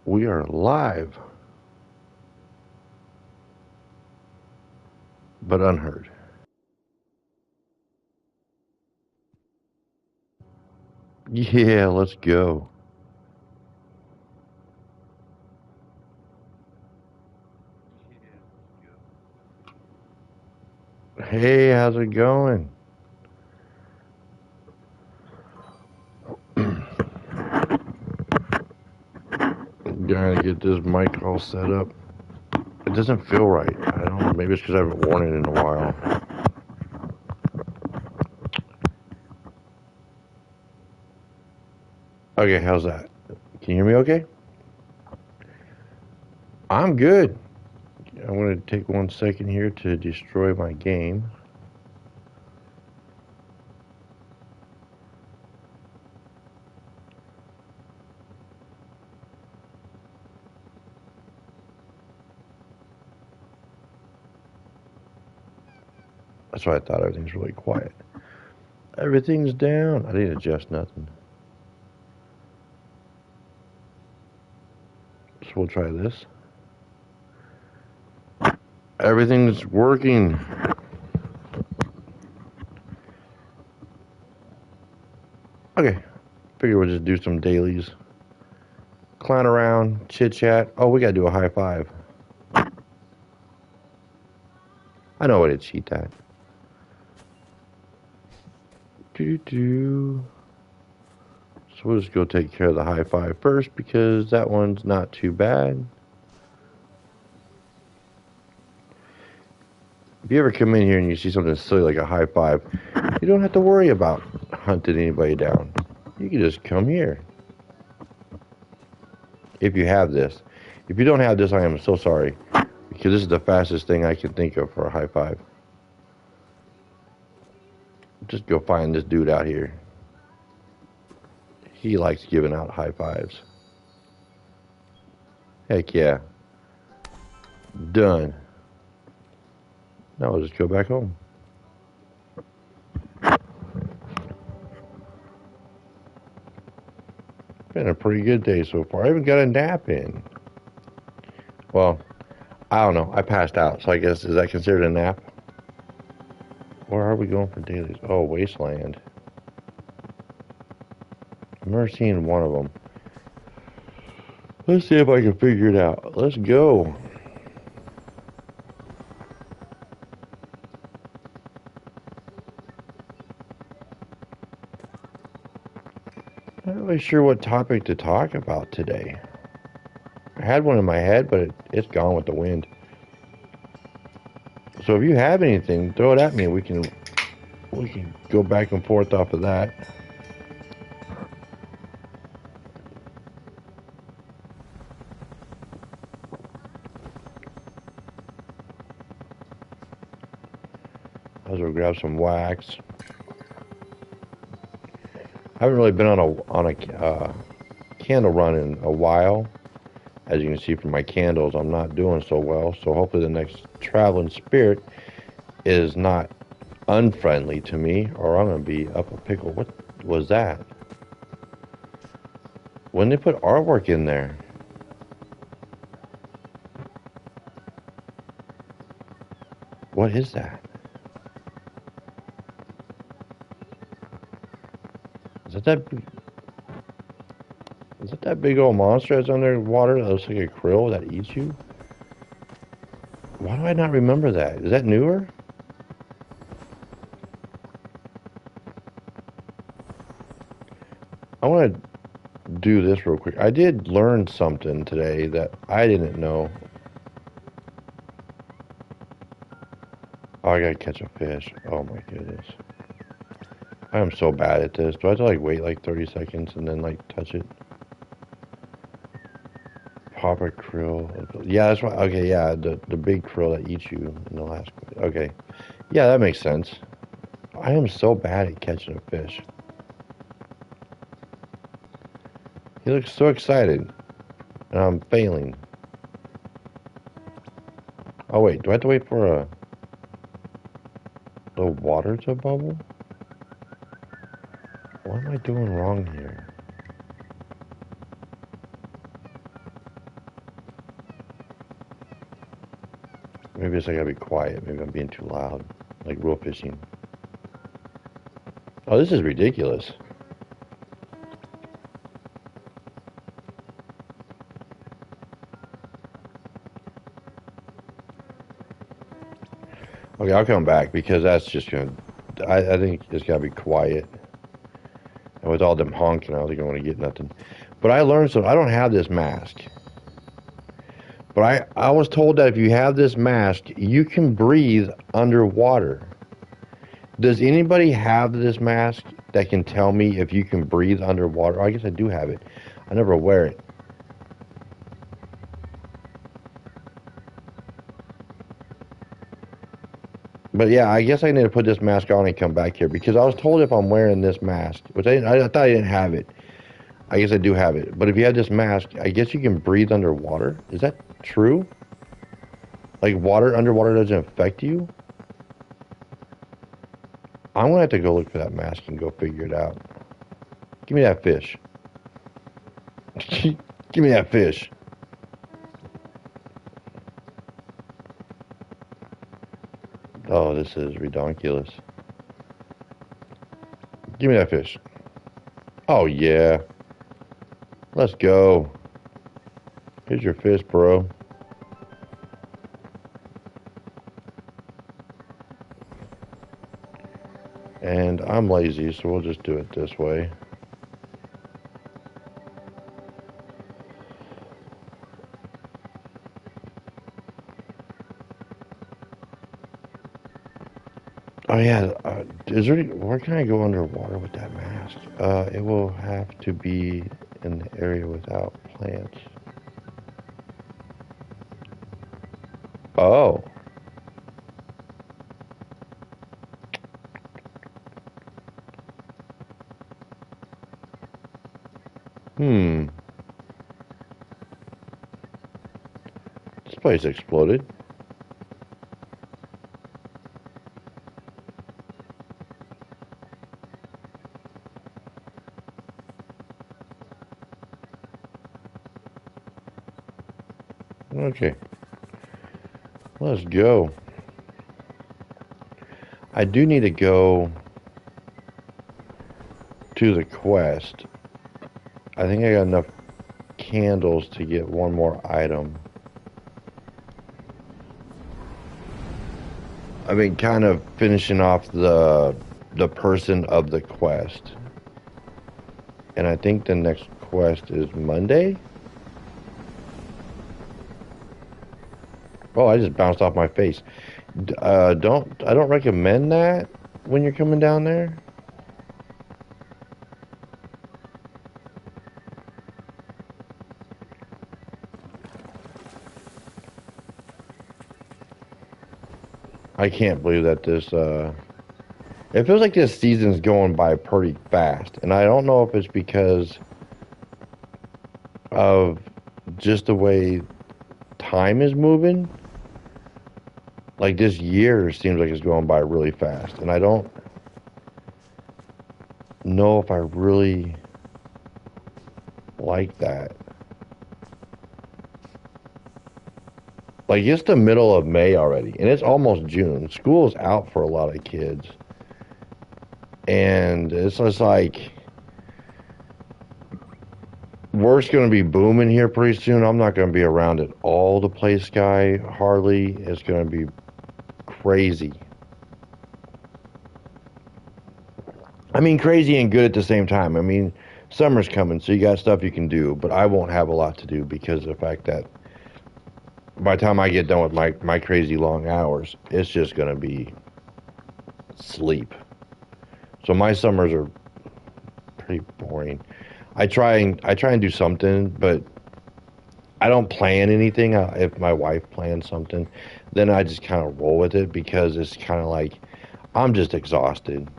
We are live, but unheard. Yeah, let's go. Hey, how's it going? Trying to get this mic all set up. It doesn't feel right. I don't know. Maybe it's because I haven't worn it in a while. Okay, how's that? Can you hear me okay? I'm good. I'm going to take 1 second here to destroy my game. That's why I thought everything's really quiet. Everything's down. I didn't adjust nothing. So we'll try this. Everything's working. Okay, figure we'll just do some dailies. Clown around, chit chat. Oh, we gotta do a high five. I know what to cheat at. Do. So we'll just go take care of the high five first because that one's not too bad. If you ever come in here and you see something silly like a high five, you don't have to worry about hunting anybody down. You can just come here. If you have this. If you don't have this, I am so sorry. Because this is the fastest thing I can think of for a high five. Just go find this dude out here. He likes giving out high fives. Heck yeah. Done. Now I'll just go back home. Been a pretty good day so far. I even got a nap in. Well, I don't know. I passed out, so I guess, is that considered a nap? Where are we going for dailies? Oh, Wasteland. I've never seen one of them. Let's see if I can figure it out. Let's go. Not really sure what topic to talk about today. I had one in my head, but it's gone with the wind. So if you have anything, throw it at me. We can go back and forth off of that. I'll go grab some wax. I haven't really been on a candle run in a while. As you can see from my candles, I'm not doing so well. So hopefully the next traveling spirit is not unfriendly to me, or I'm gonna be up a pickle. What was that? When they put artwork in there? What is that? Is that that? Is that big old monster that's underwater that looks like a krill that eats you? Why do I not remember that? Is that newer? I want to do this real quick. I did learn something today that I didn't know. Oh, I gotta catch a fish. Oh my goodness. I am so bad at this. Do I have to like wait like 30 seconds and then like touch it? Pop a krill. Yeah, that's why. Okay, yeah, the big krill that eats you in the last. Okay, yeah, that makes sense. I am so bad at catching a fish. He looks so excited, and I'm failing. Oh wait, do I have to wait for the water to bubble? What am I doing wrong here? Maybe it's I gotta be quiet. Maybe I'm being too loud. Like real fishing. Oh, this is ridiculous. Okay, I'll come back because that's just gonna. I think it's gotta be quiet. And with all them honking, I don't think I'm gonna get nothing. But I learned something. I don't have this mask. But I was told that if you have this mask, you can breathe underwater. Does anybody have this mask that can tell me if you can breathe underwater? I guess I do have it. I never wear it. But yeah, I guess I need to put this mask on and come back here because I was told if I'm wearing this mask, which I thought I didn't have it. I guess I do have it. But if you have this mask, I guess you can breathe underwater. Is that true? Like water underwater doesn't affect you? I'm gonna have to go look for that mask and go figure it out. Give me that fish. Give me that fish. Oh, this is redonkulous. Give me that fish. Oh yeah. Let's go. Here's your fish, bro. And I'm lazy, so we'll just do it this way. Oh yeah, is there? Where can I go underwater with that mask? It will have to be in the area without plants. Oh, hmm. This place exploded. Okay, let's go. I do need to go to the quest. I think I got enough candles to get one more item. I've been kind of finishing off the person of the quest. And I think the next quest is Monday. Oh, I just bounced off my face. I don't recommend that when you're coming down there. I can't believe that it feels like this season's going by pretty fast. And I don't know if it's because of just the way time is moving. Like this year seems like it's going by really fast. And I don't know if I really like that. Like it's the middle of May already, and it's almost June. School's out for a lot of kids, and it's just like work's going to be booming here pretty soon. I'm not going to be around at all to play Sky hardly. It's going to be crazy. I mean, crazy and good at the same time. I mean, summer's coming, so you got stuff you can do, but I won't have a lot to do because of the fact that by the time I get done with my crazy long hours, it's just going to be sleep. So my summers are pretty boring. I try and do something, but I don't plan anything. If my wife plans something, then I just kind of roll with it because it's kind of like I'm just exhausted.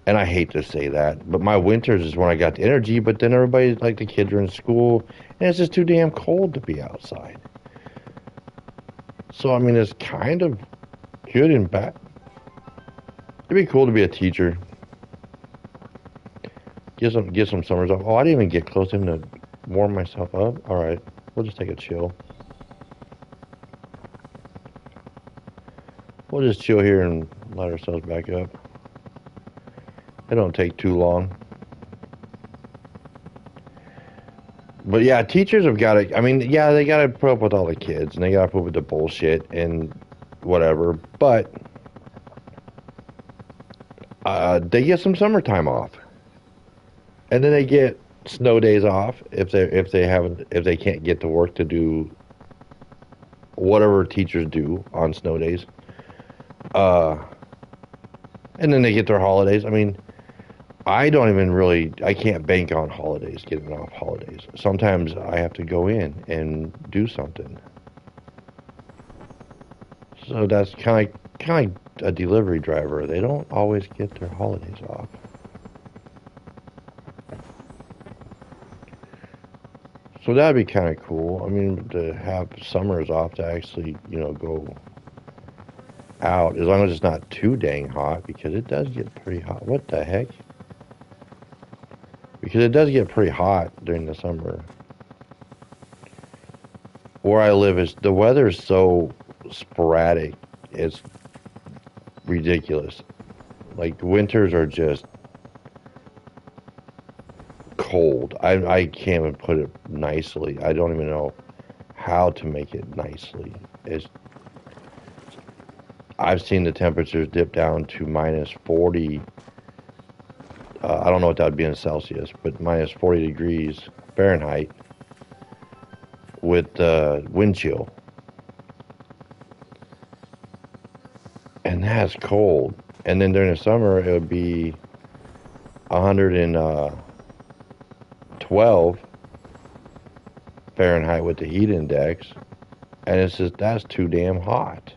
And I hate to say that, but my winters is when I got the energy, but then everybody, like the kids are in school, and it's just too damn cold to be outside. So, I mean, it's kind of good and bad. It'd be cool to be a teacher. Get some summers off. Oh, I didn't even get close to him to warm myself up. All right, we'll just take a chill. We'll just chill here and let ourselves back up. It don't take too long. But yeah, teachers have got to. I mean, yeah, they got to put up with all the kids and they got to put up with the bullshit and whatever. But they get some summertime off, and then they get snow days off if they can't get to work to do whatever teachers do on snow days. Uh, and then they get their holidays. I mean, I can't bank on holidays, getting off holidays. Sometimes I have to go in and do something. So that's kind of a delivery driver. They don't always get their holidays off. So that'd be kind of cool. I mean, to have summers off to actually, go out as long as it's not too dang hot because it does get pretty hot. What the heck? Because it does get pretty hot during the summer. Where I live is the weather is so sporadic. It's ridiculous. Like winters are just cold. I can't even put it nicely. I don't even know how to make it nicely. It's I've seen the temperatures dip down to minus 40. I don't know what that would be in Celsius, but minus 40 degrees Fahrenheit with wind chill. And that's cold. And then during the summer, it would be 112 Fahrenheit with the heat index. And it's just, that's too damn hot.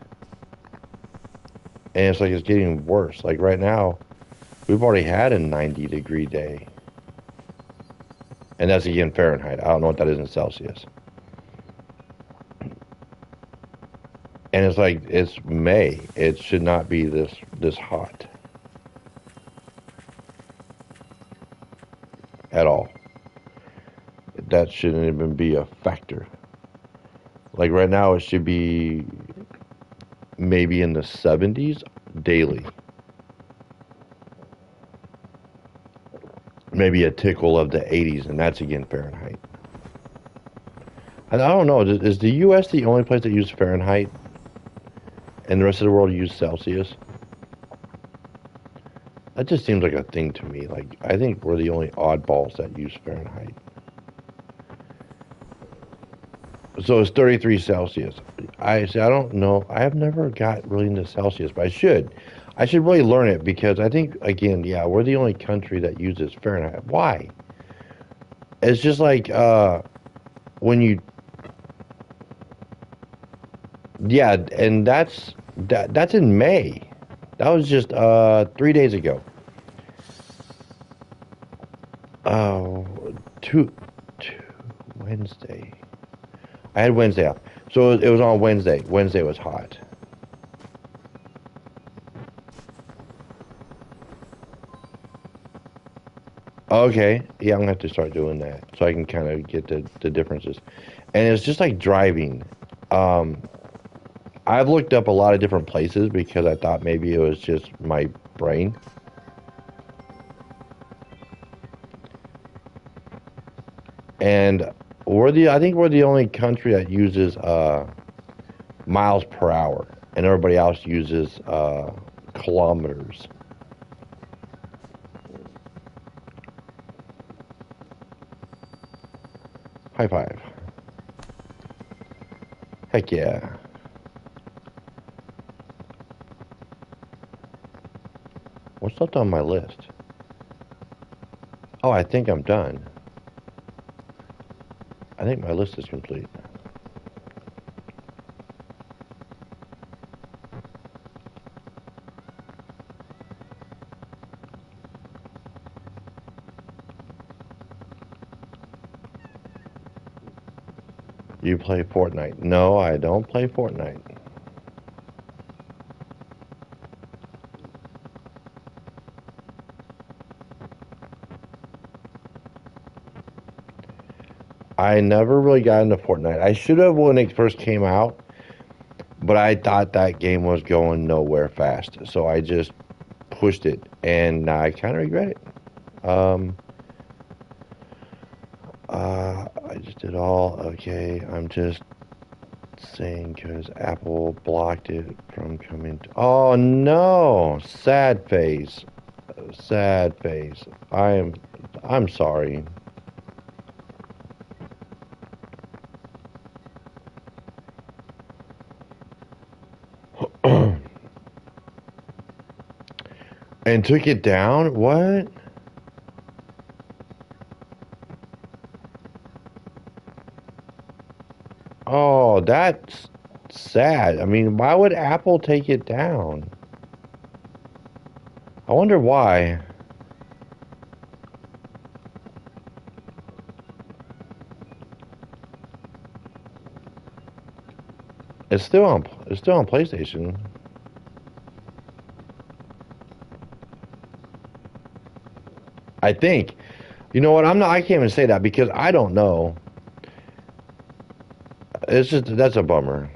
And it's like it's getting worse. Like right now, we've already had a 90-degree day. And that's again Fahrenheit. I don't know what that is in Celsius. And it's like it's May. It should not be this hot at all. That shouldn't even be a factor. Like right now, it should be maybe in the 70s daily. Maybe a tickle of the 80s, and that's again Fahrenheit. And I don't know. Is the U.S. the only place that uses Fahrenheit, and the rest of the world use Celsius? That just seems like a thing to me. Like I think we're the only oddballs that use Fahrenheit. So it's 33 Celsius. I don't know. I have never got really into Celsius, but I should. I should really learn it because I think again, yeah, we're the only country that uses Fahrenheit. Why? It's just like when you, yeah, and that's in May. That was just 3 days ago. Oh, two Wednesday. I had Wednesday off. So it was on Wednesday. Wednesday was hot. Okay. Yeah, I'm going to have to start doing that so I can kind of get the differences. And it's just like driving. Um, I've looked up a lot of different places because I thought maybe it was just my brain. And I think we're the only country that uses miles per hour, and everybody else uses kilometers. High five. Heck yeah. What's left on my list? Oh, I think I'm done. I think my list is complete. You play Fortnite? No, I don't play Fortnite. I never really got into Fortnite. I should have when it first came out, but I thought that game was going nowhere fast, so I just pushed it, and I kind of regret it. I just did all okay. I'm just saying because Apple blocked it from coming. Oh no! Sad face. Sad face. I'm sorry. And took it down? What? Oh, that's sad. I mean, why would Apple take it down? I wonder why. It's still on PlayStation. I think. You know what? I can't even say that because I don't know. It's just that's a bummer.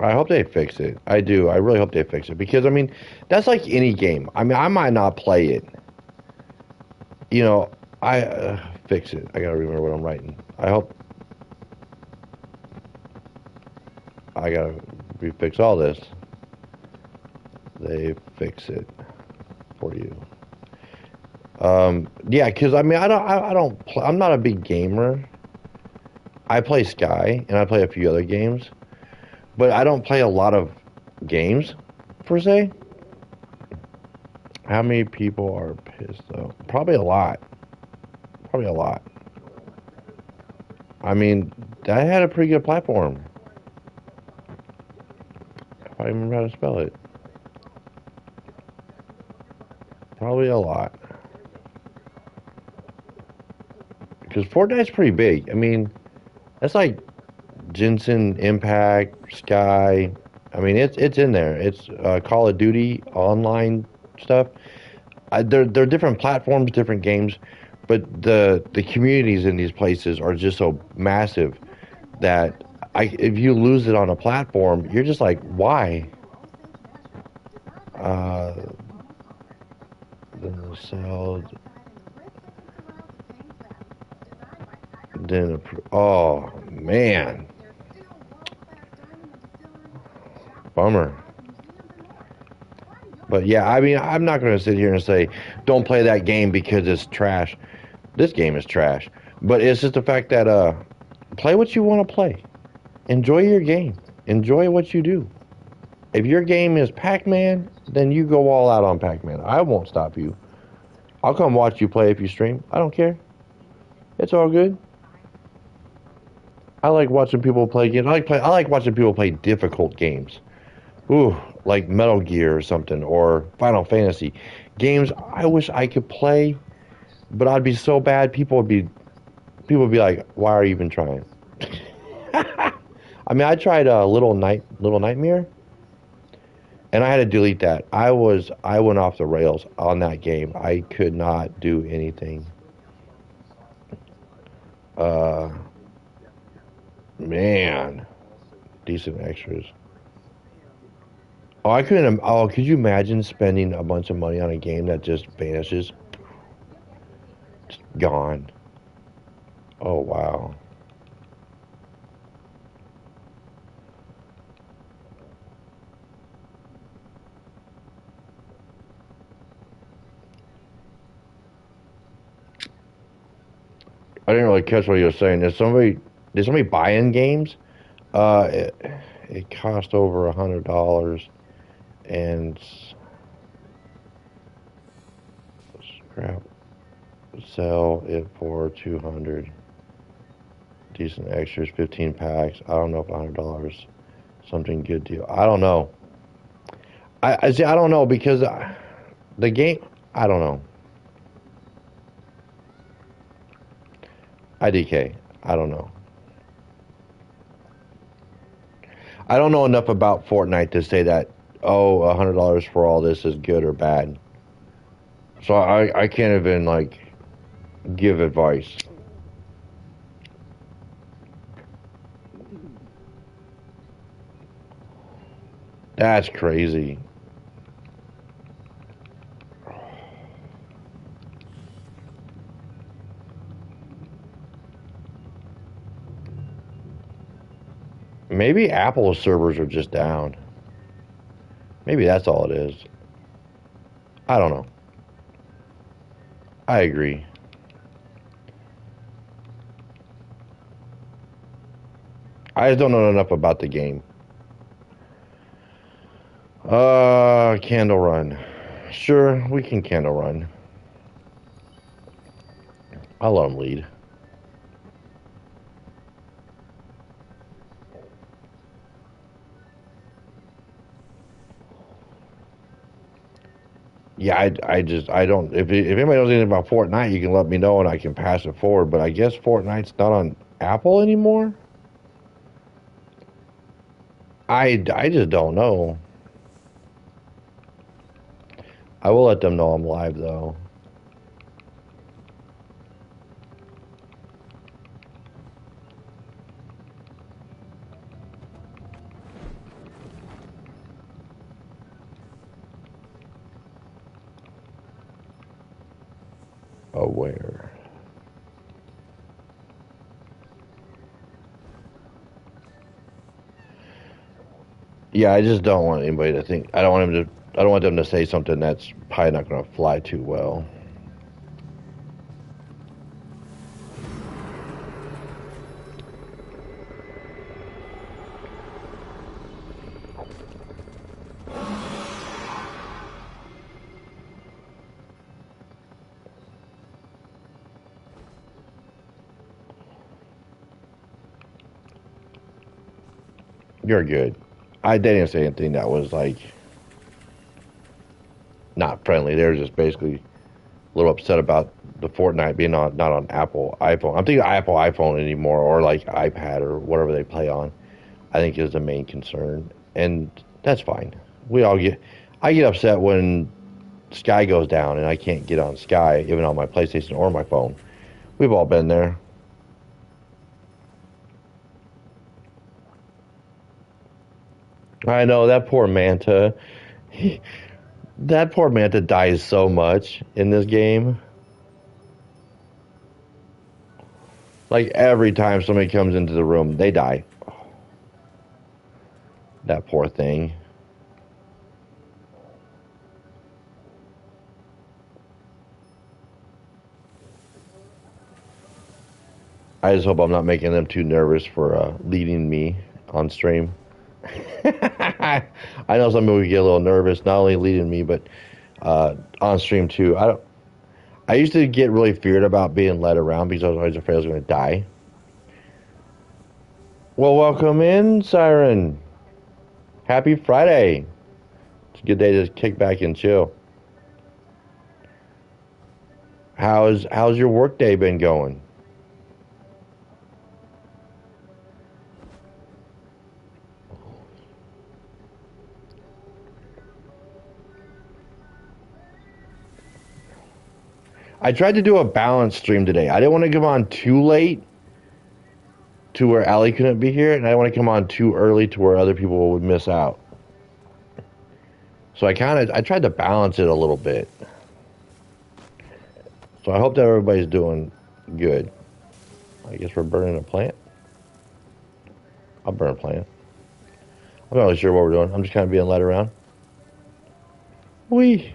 I hope they fix it. I do. I really hope they fix it because I mean, that's like any game. I mean, I might not play it. You know, I fix it. I gotta remember what I'm writing. I hope I gotta refix all this. They fix it for you. Yeah, because I mean, I don't. I'm not a big gamer. I play Sky and I play a few other games, but I don't play a lot of games per se. How many people are pissed though? Probably a lot. Probably a lot. I mean, that had a pretty good platform. If I remember how to spell it. Probably a lot. Because Fortnite's pretty big. I mean, that's like Jensen, Impact, Sky. I mean, it's in there. It's Call of Duty online stuff. They're different platforms, different games, but the communities in these places are just so massive that if you lose it on a platform, you're just like, why? Uh, then sell, oh man, bummer. But yeah, I mean, I'm not going to sit here and say don't play that game because it's trash. This game is trash, but it's just the fact that play what you want to play. Enjoy your game. Enjoy what you do. If your game is Pac-Man, then you go all out on Pac-Man. I won't stop you. I'll come watch you play if you stream. I don't care. It's all good. I like watching people play games. I like watching people play difficult games. Ooh, like Metal Gear or something or Final Fantasy. Games I wish I could play, but I'd be so bad people would be like, "Why are you even trying?" I mean, I tried Little Nightmare, and I had to delete that. I went off the rails on that game. I could not do anything. Uh, man, decent extras. Oh, I couldn't. Oh, could you imagine spending a bunch of money on a game that just vanishes, just gone? Oh wow. I didn't really catch what you were saying. Did somebody buy in games? Uh, it, it cost over $100 and scrap sell it for 200. Decent extras, 15 packs. I don't know if $100 something good deal. I don't know. I see. I don't know because the game. I don't know. IDK. I don't know. I don't know enough about Fortnite to say that oh, $100 for all this is good or bad. So I can't even like give advice. That's crazy. Maybe Apple's servers are just down. Maybe that's all it is. I don't know. I agree. I just don't know enough about the game. Candle run. Sure, we can candle run. I'll let him lead. Yeah, I don't. If anybody knows anything about Fortnite, you can let me know and I can pass it forward. But I guess Fortnite's not on Apple anymore. I just don't know. I will let them know I'm live though. Aware. Yeah, I just don't want anybody to think. I don't want him to. I don't want them to say something that's probably not going to fly too well. You're good. I didn't say anything that was like not friendly. They were just basically a little upset about the Fortnite being on not on Apple iPhone. I'm thinking Apple iPhone anymore or like iPad or whatever they play on. I think is the main concern, and that's fine. We all get. I get upset when Sky goes down and I can't get on Sky even on my PlayStation or my phone. We've all been there. I know that poor Manta. That poor Manta dies so much in this game. Like every time somebody comes into the room, they die. That poor thing. I just hope I'm not making them too nervous for leading me on stream. I know some people get a little nervous, not only leading me, but on stream too. I don't. I used to get really feared about being led around because I was always afraid I was going to die. Well, welcome in, Siren. Happy Friday. It's a good day to kick back and chill. How's your work day been going? I tried to do a balanced stream today. I didn't want to come on too late to where Allie couldn't be here, and I didn't want to come on too early to where other people would miss out. So I tried to balance it a little bit. So I hope that everybody's doing good. I guess we're burning a plant. I'll burn a plant. I'm not really sure what we're doing. I'm just kind of being led around. Wee.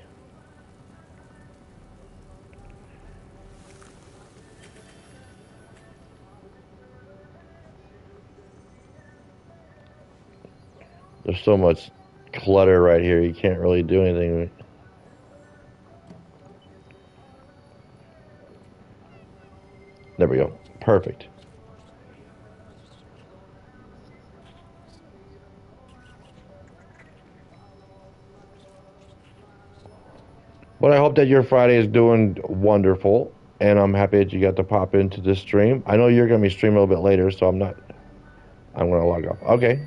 There's so much clutter right here. You can't really do anything. There we go. Perfect. But I hope that your Friday is doing wonderful, and I'm happy that you got to pop into this stream. I know you're going to be streaming a little bit later, so I'm not. I'm going to log off. Okay.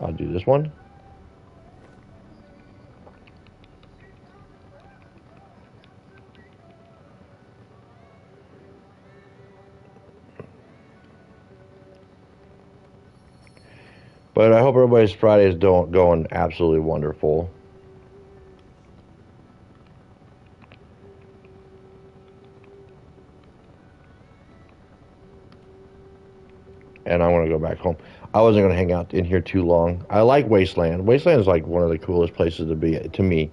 I'll do this one. But I hope everybody's Friday is going absolutely wonderful. And I want to go back home. I wasn't going to hang out in here too long. I like Wasteland. Wasteland is like one of the coolest places to be to me.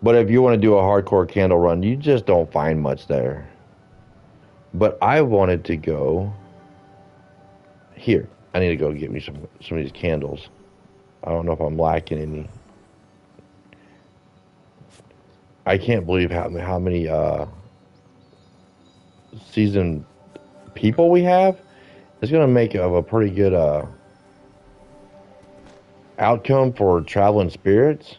But if you want to do a hardcore candle run, you just don't find much there. But I wanted to go here. I need to go get me some of these candles. I don't know if I'm lacking any. I can't believe how many seasoned people we have. It's gonna make of a pretty good outcome for traveling spirits.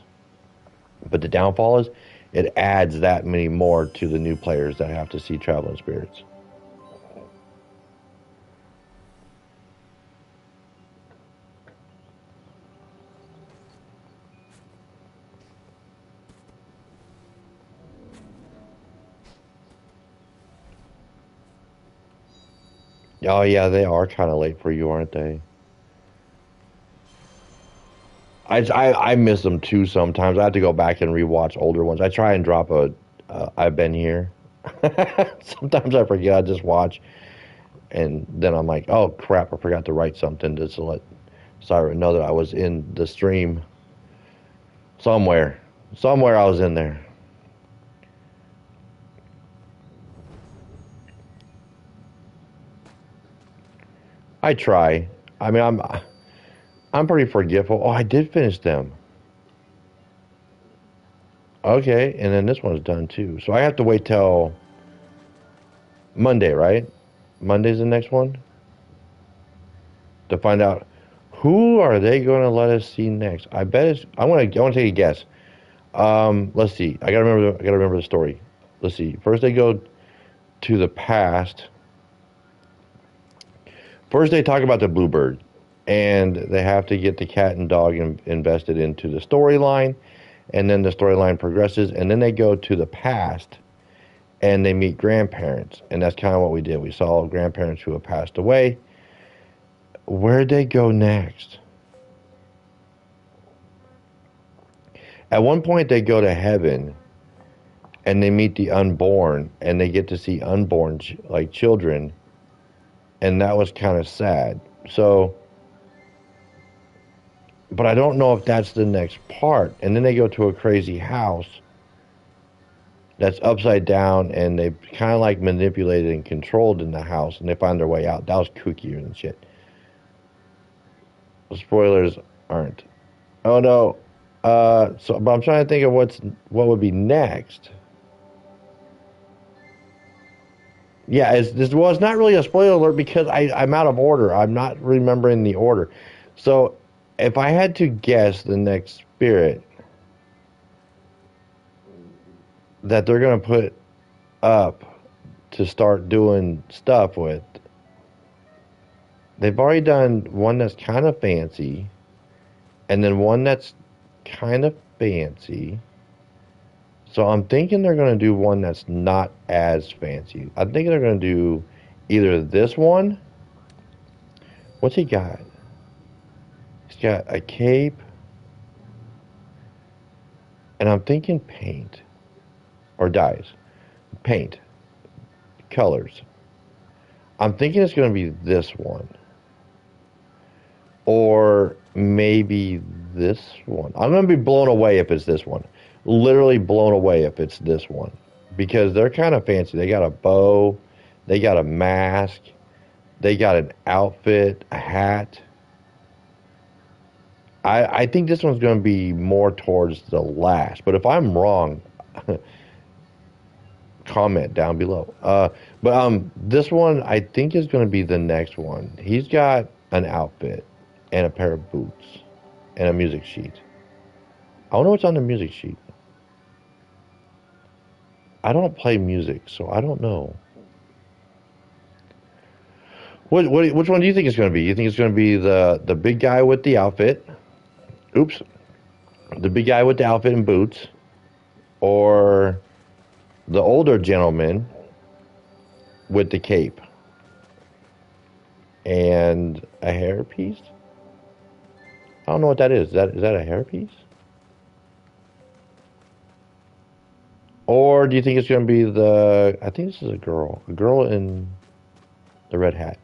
But the downfall is, it adds that many more to the new players that have to see traveling spirits. Oh yeah, they are kind of late for you, aren't they? I miss them too sometimes. I have to go back and rewatch older ones. I try and drop a I've been here. Sometimes I forget. I just watch, and then I'm like, oh crap, I forgot to write something just to let Siren know that I was in the stream somewhere. Somewhere I was in there. I try. I mean, I'm pretty forgetful. Oh, I did finish them. Okay, and then this one's done too. So I have to wait till Monday, right? Monday's the next one to find out who are they going to let us see next. I bet it's. I want to take a guess. Let's see. I gotta remember the story. Let's see. First they go to the past. First they talk about the bluebird, and they have to get the cat and dog invested into the storyline, and then the storyline progresses, and then they go to the past and they meet grandparents, and that's kind of what we did. We saw grandparents who have passed away. Where'd they go next? At one point, they go to heaven and they meet the unborn, and they get to see unborn like children, and that was kind of sad. So, but I don't know if that's the next part. And then they go to a crazy house that's upside down, and they kind of like manipulated and controlled in the house, and they find their way out. That was kookier and shit. Spoilers aren't. Oh no. But I'm trying to think of what would be next. Yeah, it's not really a spoiler alert because I'm out of order. I'm not remembering the order. So if I had to guess the next spirit that they're gonna put up to start doing stuff with, they've already done one that's kind of fancy, and then one that's kind of fancy. So I'm thinking they're going to do one that's not as fancy. I think they're going to do either this one. What's he got? He's got a cape. And I'm thinking paint or dyes. Paint. Colors. I'm thinking it's going to be this one. Or maybe this one. I'm going to be blown away if it's this one. Literally blown away if it's this one. Because they're kind of fancy. They got a bow. They got a mask. They got an outfit, a hat. I think this one's going to be more towards the last. But if I'm wrong, comment down below. But this one I think is going to be the next one. He's got an outfit and a pair of boots and a music sheet. I wonder what's on the music sheet. I don't play music, so I don't know. Which one do you think it's going to be? You think it's going to be the big guy with the outfit? Oops. The big guy with the outfit and boots, or the older gentleman with the cape? and a hairpiece. I don't know what that is. Is that a hairpiece? Or do you think it's going to be the? I think this is a girl in the red hat.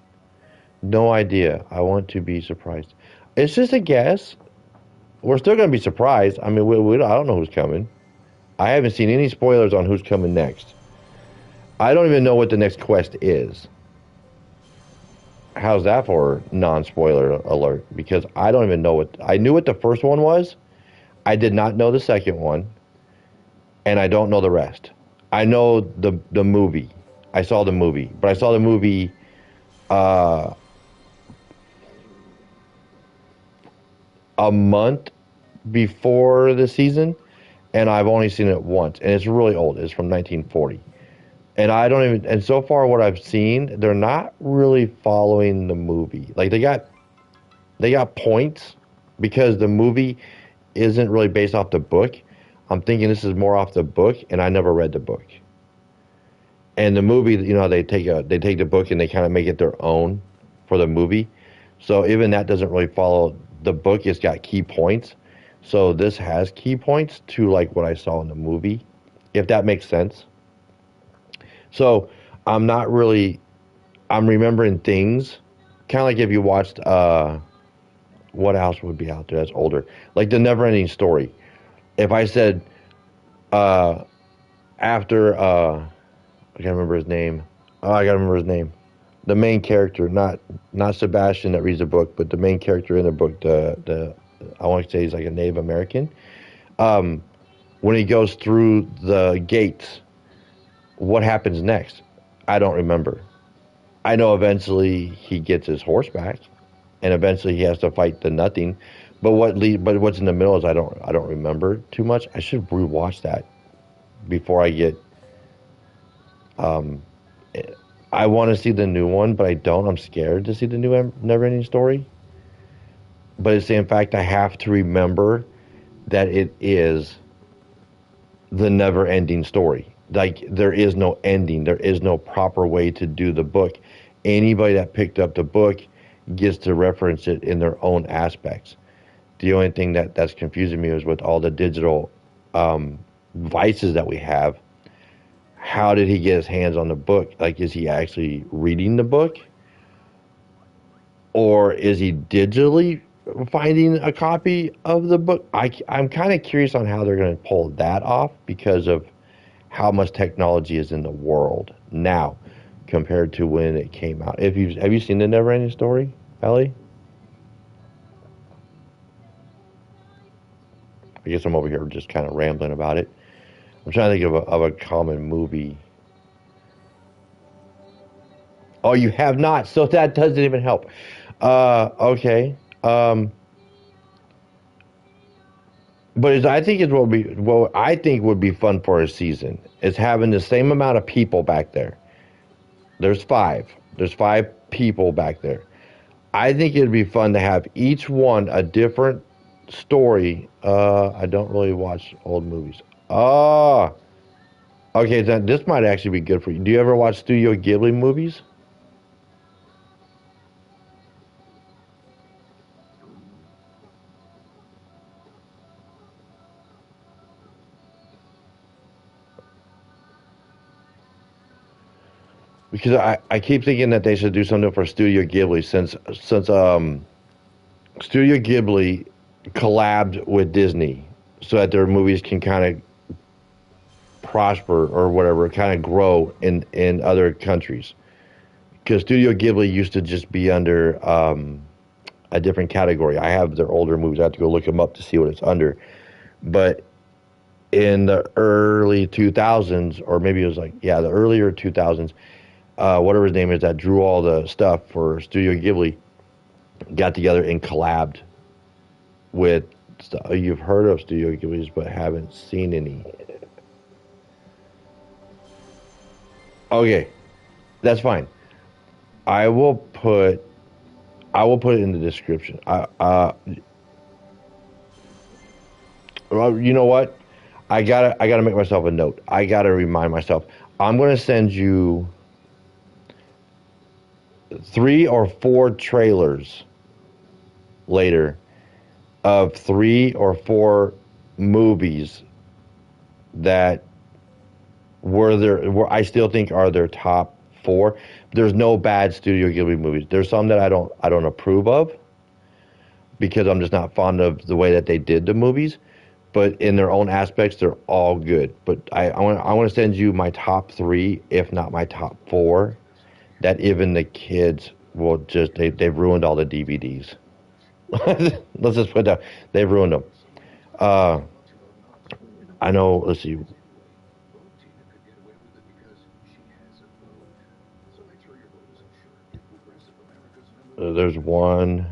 No idea. I want to be surprised. It's just a guess. We're still going to be surprised. I mean, I don't know who's coming. I haven't seen any spoilers on who's coming next. I don't even know what the next quest is. How's that for non-spoiler alert? Because I don't even know what I knew what the first one was. I did not know the second one, and I don't know the rest. I know the movie. I saw the movie, but I saw the movie uh, a month before the season, and I've only seen it once, and it's really old. It's from 1940. And I don't even, and so far what I've seen, they're not really following the movie. Like they got points because the movie isn't really based off the book. I'm thinking this is more off the book, and I never read the book. And the movie, they take the book and they kind of make it their own for the movie. So even that doesn't really follow the book. It's got key points. So this has key points to like what I saw in the movie, if that makes sense. So I'm not really I'm remembering things, kind of like if you watched what else would be out there that's older, like the Never-Ending Story. If I said uh, after I can't remember his name. Oh, I gotta remember his name. The main character, not Sebastian that reads the book, but the main character in the book. The I want to say he's like a Native American. Um, when he goes through the gates, what happens next? I don't remember. I know eventually he gets his horse back, and eventually he has to fight the nothing. But what's in the middle is I don't remember too much. I should rewatch that before I get. Um, I want to see the new one, but I don't. I'm scared to see the new Never-Ending Story. But it's in fact I have to remember that it is the never-ending story. Like there is no ending. There is no proper way to do the book. Anybody that picked up the book gets to reference it in their own aspects. The only thing that's confusing me is with all the digital vices that we have. How did he get his hands on the book? Like, is he actually reading the book? Or is he digitally finding a copy of the book? I'm kind of curious on how they're going to pull that off because of how much technology is in the world now compared to when it came out. If you have you seen the Neverending Story, Ellie? I guess I'm over here just kind of rambling about it. I'm trying to think of a common movie. Oh, you have not, so that doesn't even help. Okay. But I think it's what I think would be fun for a season is having the same amount of people back there. There's five. There's five people back there. I think it'd be fun to have each one a different story. I don't really watch old movies. Ah, okay. Then this might actually be good for you. Do you ever watch Studio Ghibli movies? Because I keep thinking that they should do something for Studio Ghibli since Studio Ghibli collabed with Disney so that their movies can kind of prosper or whatever, kind of grow in other countries. Because Studio Ghibli used to just be under a different category. I have their older movies. I have to go look them up to see what it's under. But in the early 2000s, or maybe it was like, yeah, the earlier 2000s, whatever his name is, that drew all the stuff for Studio Ghibli, got together and collabed with stuff. You've heard of Studio Ghiblis, but haven't seen any. Okay, that's fine. I will put I will put it in the description. Well, you know what? I gotta make myself a note. I gotta remind myself. I'm gonna send you three or four trailers later of three or four movies that were I still think are their top four. There's no bad Studio Ghibli movies. There's some that I don't approve of because I'm just not fond of the way that they did the movies. But in their own aspects, they're all good. But I want to send you my top three, if not my top four, that even the kids will just they've ruined all the DVDs. Let's just put that they've ruined them. Uh, I know. Let's see. There's one.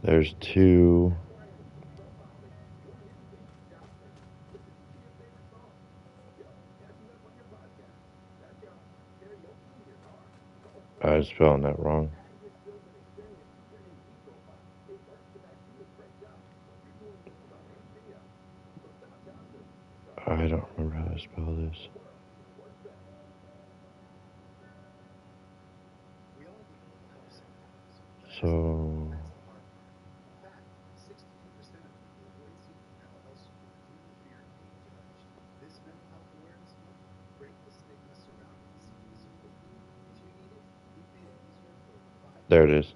There's two. I was spelling that wrong. I don't remember how to spell this. So there it is.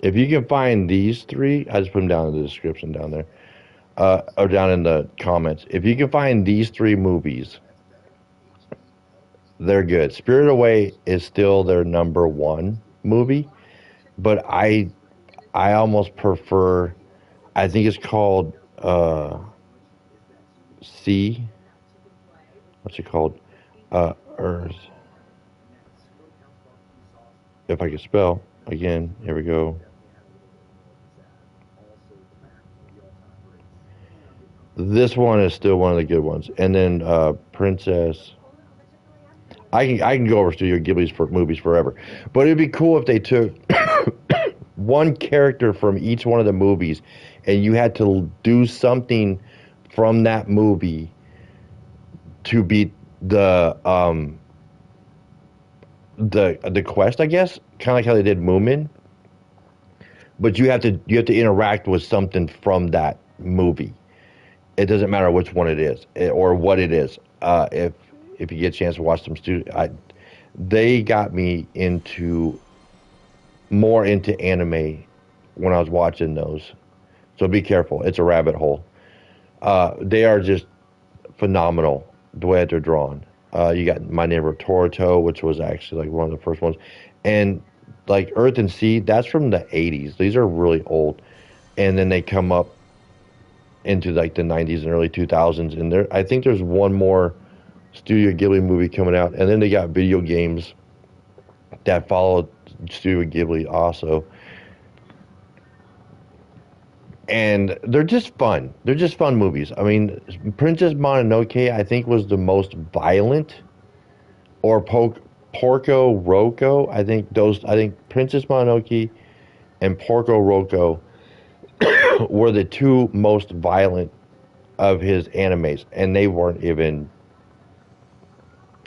If you can find these three, I just put them down in the description down there, or down in the comments. If you can find these three movies, they're good. Spirit Away is still their number one movie, but I almost prefer. I think it's called C. What's it called? Earth. If I could spell again, here we go. This one is still one of the good ones, and then Princess. I can go over Studio Ghibli's for movies forever, but it'd be cool if they took one character from each one of the movies, and you had to do something from that movie to beat the quest, I guess, kind of like how they did Moomin. But you have to interact with something from that movie. It doesn't matter which one it is or what it is. If you get a chance to watch them, they got me more into anime when I was watching those. So be careful. It's a rabbit hole. They are just phenomenal the way that they're drawn. You got My Neighbor Totoro, which was actually like one of the first ones, and like Earth and Sea. That's from the '80s. These are really old, and then they come up into like the '90s and early 2000s. And I think there's one more Studio Ghibli movie coming out, and then they got video games that followed Studio Ghibli also. And they're just fun. They're just fun movies. I mean, Princess Mononoke, I think, was the most violent, or Porco Roco. I think Princess Mononoke and Porco Roco were the two most violent of his animes, and they weren't even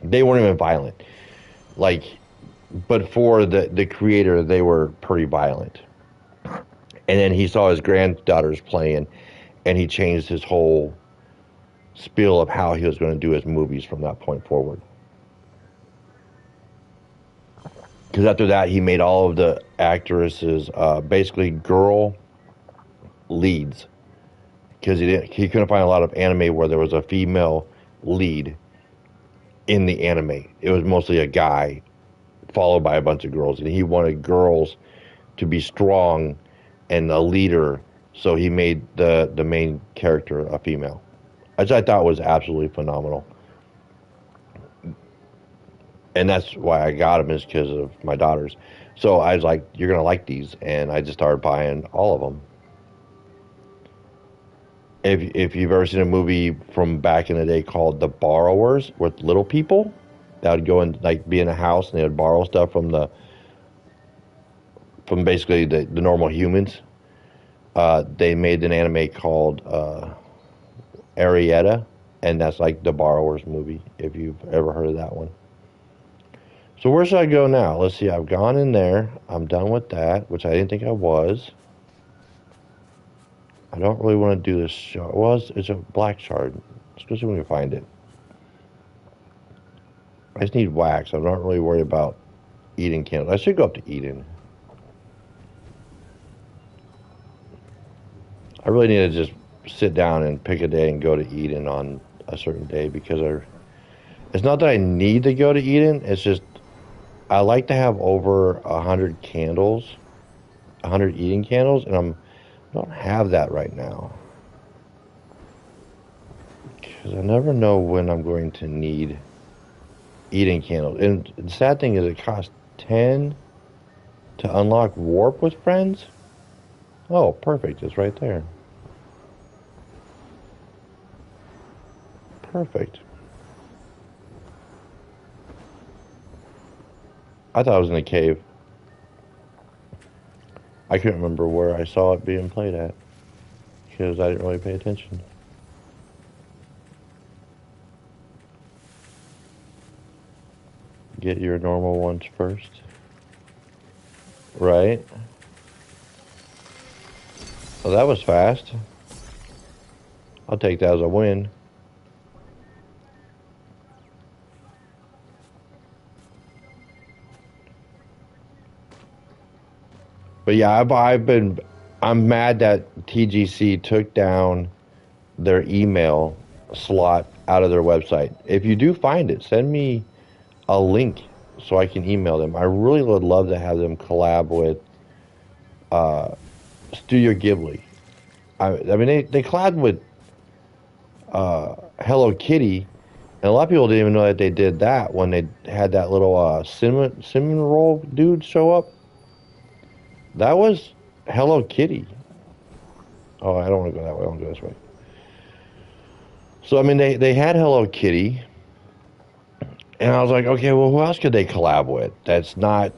violent. Like, but for the creator, they were pretty violent. And then he saw his granddaughters playing, and he changed his whole spiel of how he was going to do his movies from that point forward. Because after that, he made all of the actresses basically girl leads. Because he couldn't find a lot of anime where there was a female lead in the anime. It was mostly a guy followed by a bunch of girls, and he wanted girls to be strong and a leader, so he made the main character a female, which I thought was absolutely phenomenal. And that's why I got them, is because of my daughters. So I was like, "You're gonna like these," and I just started buying all of them. If you've ever seen a movie from back in the day called The Borrowers, with little people that would go and like be in a house and they would borrow stuff from basically the normal humans. They made an anime called Arietta, and that's like the Borrowers movie, if you've ever heard of that one. So where should I go now? Let's see. I've gone in there. I'm done with that, which I didn't think I was. I don't really want to do this shard. Well, it's a black shard, especially when you find it. I just need wax. I'm not really worried about Eden candles. I should go up to Eden. I really need to just sit down and pick a day and go to Eden on a certain day because it's not that I need to go to Eden. It's just I like to have over 100 candles, 100 Eden candles, and I don't have that right now because I never know when I'm going to need Eden candles. And the sad thing is, it costs 10 to unlock warp with friends. Oh, perfect! It's right there. Perfect. I thought I was in a cave. I couldn't remember where I saw it being played at because I didn't really pay attention. Get your normal ones first. Right? Well, that was fast. I'll take that as a win. But yeah, I'm mad that TGC took down their email slot out of their website. If you do find it, send me a link so I can email them. I really would love to have them collab with Studio Ghibli. I mean, they collabed with Hello Kitty, and a lot of people didn't even know that they did that when they had that little cinnamon roll dude show up. That was Hello Kitty. Oh, I don't want to go that way. I want to go this way. So I mean, they had Hello Kitty, and I was like, okay, well, who else could they collab with? That's not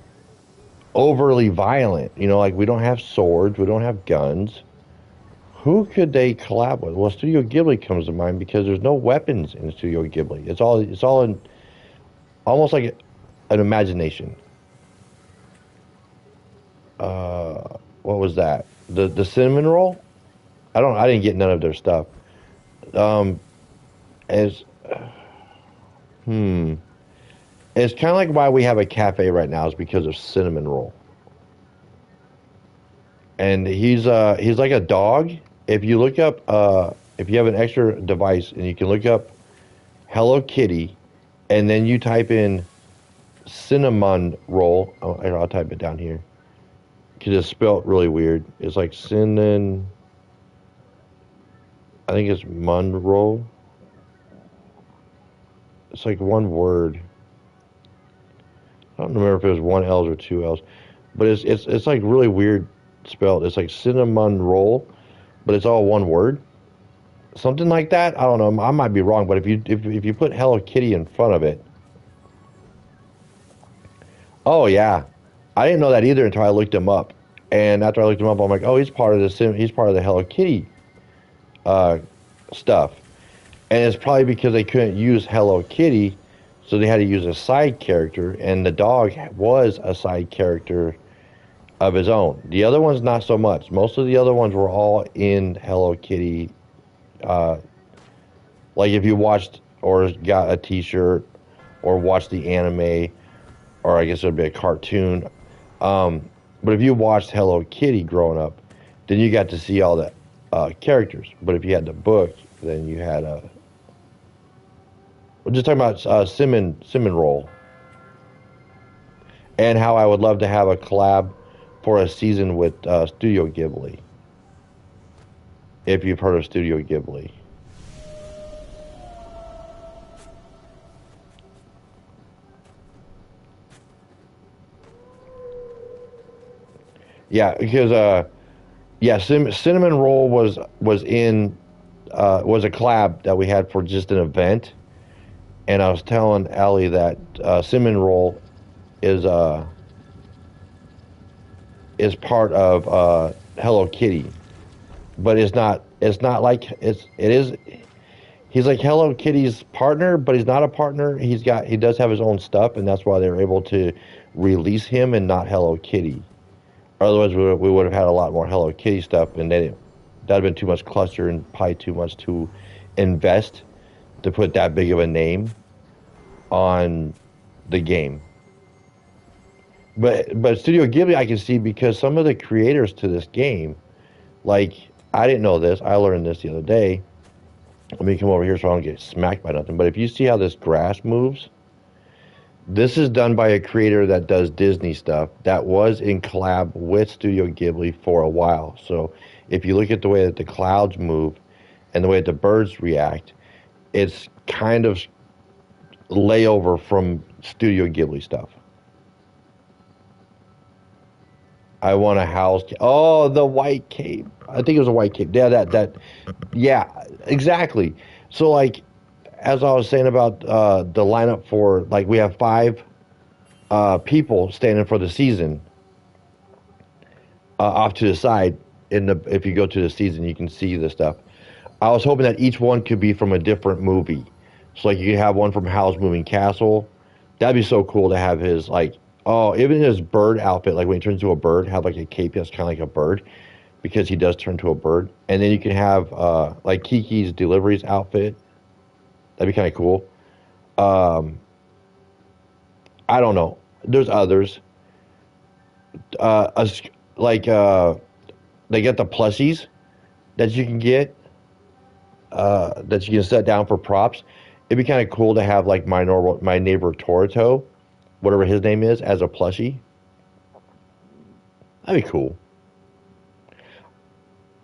overly violent. You know, like we don't have swords, we don't have guns. Who could they collab with? Well, Studio Ghibli comes to mind because there's no weapons in Studio Ghibli. It's all in almost like an imagination. What was that? The cinnamon roll? I didn't get none of their stuff. Um, as hmm, it's kind of like why we have a cafe right now is because of cinnamon roll. And he's like a dog. If you look up if you have an extra device and you can look up Hello Kitty, and then you type in cinnamon roll. Oh, I'll type it down here because it's spelled really weird. It's like cinnamon. I think it's mun roll. It's like one word. I don't remember if it was one L's or two L's, but it's like really weird spelled. It's like cinnamon roll, but it's all one word. Something like that. I don't know. I might be wrong, but if you put Hello Kitty in front of it, oh yeah, I didn't know that either until I looked him up. And after I looked him up, I'm like, oh, he's part of the Hello Kitty uh, stuff. And it's probably because they couldn't use Hello Kitty, so they had to use a side character, and the dog was a side character of his own. The other ones, not so much. Most of the other ones were all in Hello Kitty. Uh, like if you watched or got a T-shirt or watched the anime, or I guess it would be a cartoon. But if you watched Hello Kitty growing up, then you got to see all the characters. But if you had the book, then you had a. We're just talking about cinnamon roll, and how I would love to have a collab for a season with Studio Ghibli. If you've heard of Studio Ghibli. Yeah, because yeah, cinnamon roll was a collab that we had for just an event, and I was telling Allie that cinnamon roll is is part of Hello Kitty. but it's not like it is. He's like Hello Kitty's partner, but he's not a partner. He does have his own stuff, and that's why they were able to release him and not Hello Kitty. Otherwise, we would have had a lot more Hello Kitty stuff, and then that'd have been too much cluster and probably too much to invest to put that big of a name on the game. But Studio Ghibli, I can see because some of the creators to this game, like I didn't know this, I learned this the other day. Let me come over here so I don't get smacked by nothing. But if you see how this grass moves, this is done by a creator that does Disney stuff that was in collab with Studio Ghibli for a while. So if you look at the way that the clouds move and the way that the birds react, it's kind of layover from Studio Ghibli stuff. I want a house. Oh, the white cape. I think it was a white cape. Yeah, yeah, exactly. So like, as I was saying about the lineup for like we have five people standing for the season off to the side. If you go to the season, you can see the stuff. I was hoping that each one could be from a different movie. So like you could have one from Howl's Moving Castle. That'd be so cool to have his like even his bird outfit, like when he turns into a bird, have like a cape that's kind of like a bird because he does turn to a bird. And then you can have like Kiki's Deliveries outfit. That'd be kind of cool. Um, I don't know. There's others. Uh, a s like they get the plushies that you can get that you can set down for props. It'd be kind of cool to have like my neighbor Torito, whatever his name is, as a plushie. That'd be cool.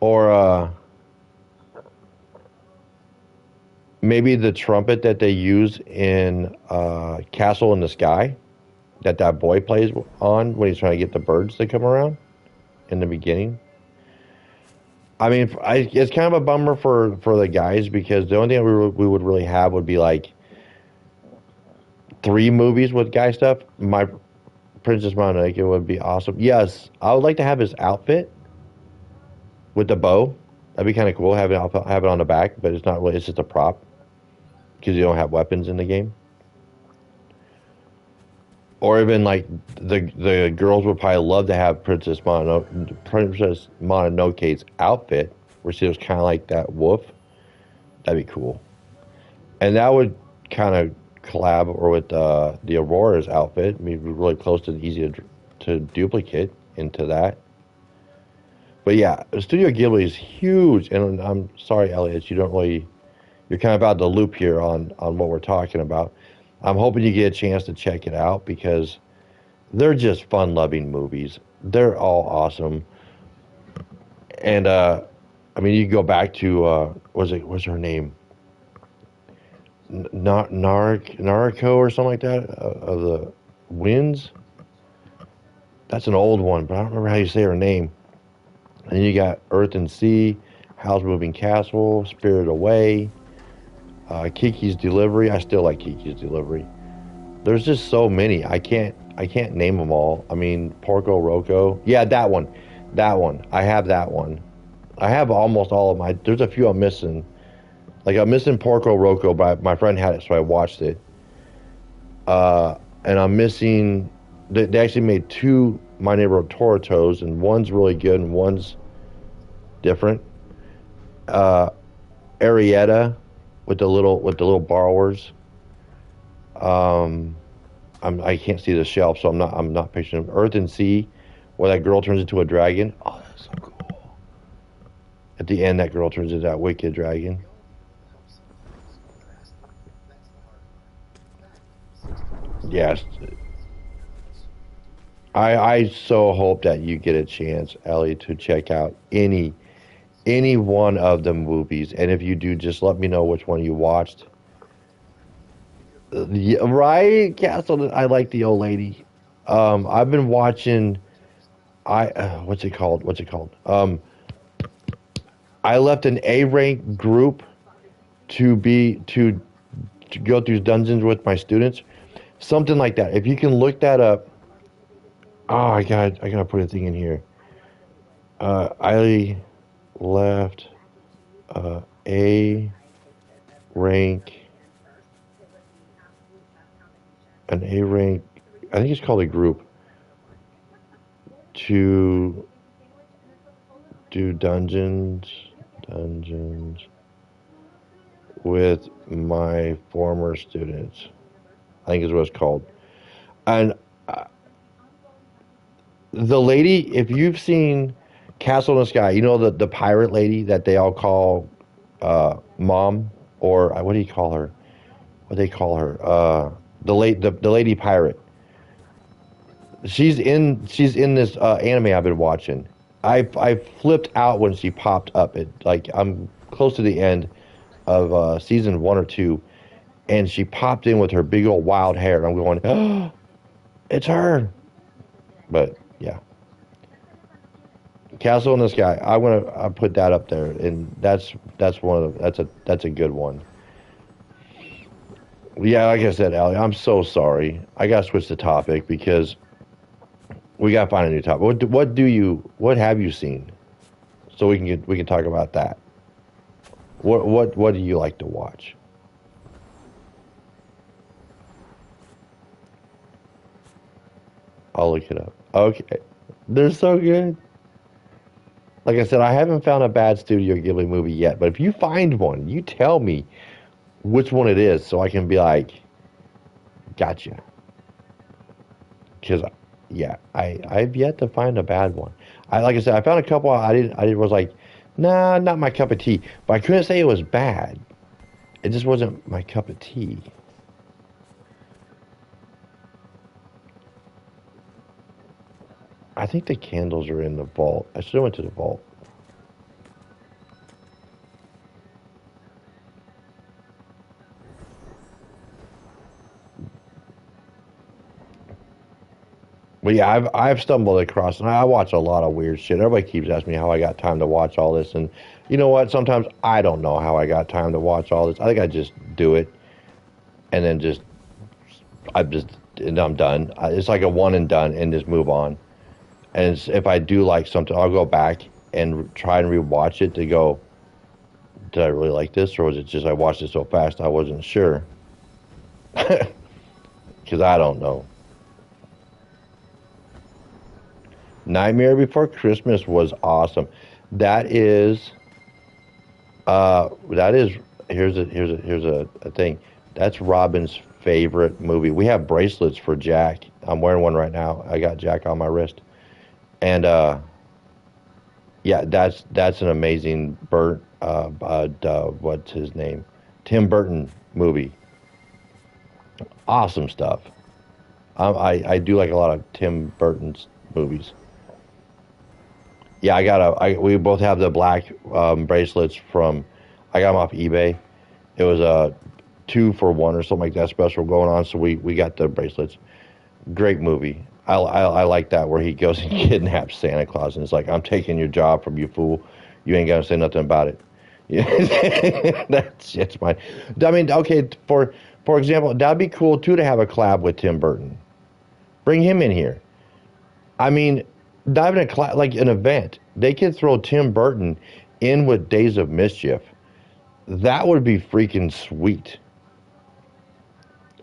Or maybe the trumpet that they use in Castle in the Sky that boy plays on when he's trying to get the birds to come around in the beginning. I mean, it's kind of a bummer for the guys because the only thing we would really have would be like three movies with guy stuff. My Princess Mononoke would be awesome. Yes, I would like to have his outfit with the bow. That'd be kind of cool. Have it on the back, but it's not really. It's just a prop because you don't have weapons in the game. Or even like the girls would probably love to have Princess Mononoke's outfit, where she was kind of like that wolf. That'd be cool, and that would kind of collab or with the Aurora's outfit. I mean, really close and easy to duplicate into that. But yeah, Studio Ghibli is huge, and I'm sorry, Elliot, you don't really. You're kind of out of the loop here on what we're talking about. I'm hoping you get a chance to check it out because they're just fun-loving movies. They're all awesome, and I mean, you go back to what's her name? Nariko or something like that of the Winds. That's an old one, but I don't remember how you say her name. And then you got Earth and Sea, Howl's Moving Castle, Spirit Away, Kiki's Delivery. I still like Kiki's Delivery. There's just so many. I can't name them all. I mean, Porco Roco. Yeah, that one. That one. I have that one. I have almost all of my. There's a few I'm missing. Like I'm missing Porco Roco, but my friend had it, so I watched it. And I'm missing. They actually made two My Neighborhood Toritos, and one's really good and one's different. Uh, Arietta with the little borrowers. Um, I can't see the shelf, so I'm not picturing Earth and Sea, where that girl turns into a dragon. Oh, that's so cool. At the end, that girl turns into that wicked dragon. Yes, I so hope that you get a chance, Ellie, to check out any one of the movies, and if you do, just let me know which one you watched. Yeah, right, Castle. I like the old lady. I've been watching. What's it called? What's it called? I left an A rank group to go through dungeons with my students, something like that. If you can look that up. Oh, I gotta put a thing in here. I left A rank, an A rank, I think it's called a group, to do dungeons with my former students. I think is what it's called. And the lady, if you've seen Castle in the Sky, you know the pirate lady that they all call mom, or what do you call her? What do they call her? The lady pirate. She's in this anime I've been watching. I flipped out when she popped up. It like I'm close to the end of season 1 or 2, and she popped in with her big old wild hair, and I'm going, oh, it's her. But yeah, Castle in the Sky. I put that up there, and that's one of the, that's a good one. Yeah, like I said, Allie, I'm so sorry. I got to switch the topic because we got to find a new topic. What have you seen? So we can talk about that. What do you like to watch? I'll look it up. Okay, they're so good. Like I said, I haven't found a bad Studio Ghibli movie yet, but if you find one, you tell me which one it is so I can be like, gotcha. Because yeah, I've yet to find a bad one. I like I said, I found a couple. I was like, nah, not my cup of tea. But I couldn't say it was bad. It just wasn't my cup of tea. I think the candles are in the vault. I should have went to the vault. But yeah, I've stumbled across, and I watch a lot of weird shit. Everybody keeps asking me how I got time to watch all this, and you know what? Sometimes I don't know how I got time to watch all this. I think I just do it, and then and I'm done. It's like a one and done, and just move on. And if I do like something, I'll go back and try and rewatch it to go, did I really like this, or was it just I watched it so fast I wasn't sure? Because I don't know. Nightmare Before Christmas was awesome. That is, that is. Here's a thing. That's Robin's favorite movie. We have bracelets for Jack. I'm wearing one right now. I got Jack on my wrist, and yeah, that's an amazing what's his name? Tim Burton movie. Awesome stuff. I do like a lot of Tim Burton's movies. Yeah, we both have the black bracelets from. I got them off eBay. It was a 2 for 1 or something like that special going on, so we got the bracelets. Great movie. I like that where he goes and kidnaps Santa Claus and it's like, I'm taking your job from you, fool. You ain't gonna say nothing about it. Yeah, that shit's mine. I mean, okay, for example, that'd be cool too to have a collab with Tim Burton. Bring him in here. I mean, not even like an event. They could throw Tim Burton in with Days of Mischief. That would be freaking sweet.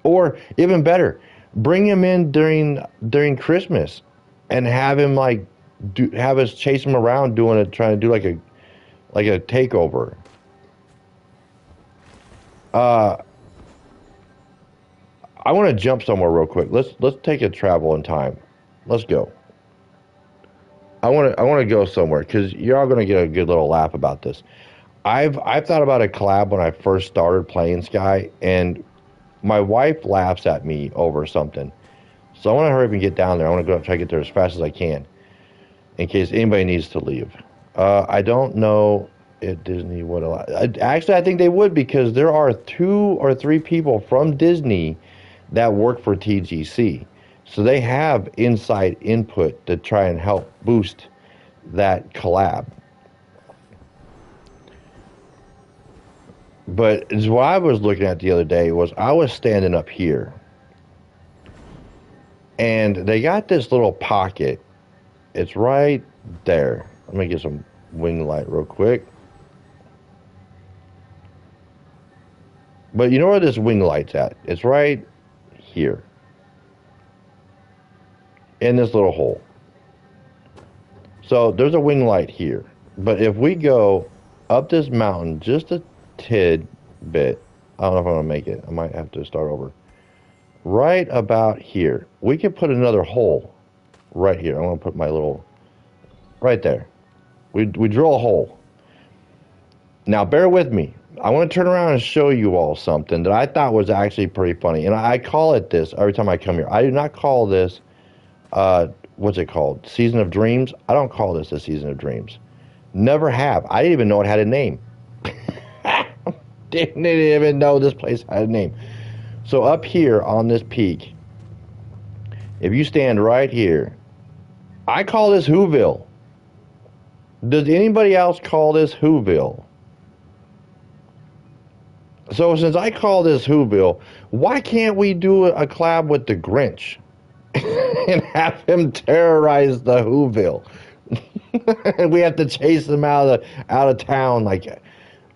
Or even better, bring him in during Christmas, and have him like have us chase him around doing it, trying to do like a takeover. Uh, I want to jump somewhere real quick. Let's take a travel in time. Let's go. I want to go somewhere because you're all going to get a good little laugh about this. I've thought about a collab when I first started playing Sky, and my wife laughs at me over something. So I want to hurry up and get down there. I want to go try to get there as fast as I can, in case anybody needs to leave. I don't know if Disney would allow. Actually, I think they would because there are 2 or 3 people from Disney that work for TGC. So they have inside input to try and help boost that collab. But what I was looking at the other day was I was standing up here, and they got this little pocket. It's right there. Let me get some wing light real quick. But you know where this wing light's at? It's right here. In this little hole. So there's a wing light here. But if we go up this mountain just a tidbit, I don't know if I'm going to make it. I might have to start over. Right about here. We could put another hole right here. I'm going to put my little, right there. We drill a hole. Now bear with me. I want to turn around and show you all something that I thought was actually pretty funny. And I call it this every time I come here. I do not call this, what's it called? Season of Dreams? I don't call this a Season of Dreams. Never have. I didn't even know it had a name. Didn't even know this place had a name. So up here on this peak, if you stand right here, I call this Whoville. Does anybody else call this Whoville? So since I call this Whoville, why can't we do a collab with the Grinch and have him terrorize the Whoville? And we have to chase them out of town, like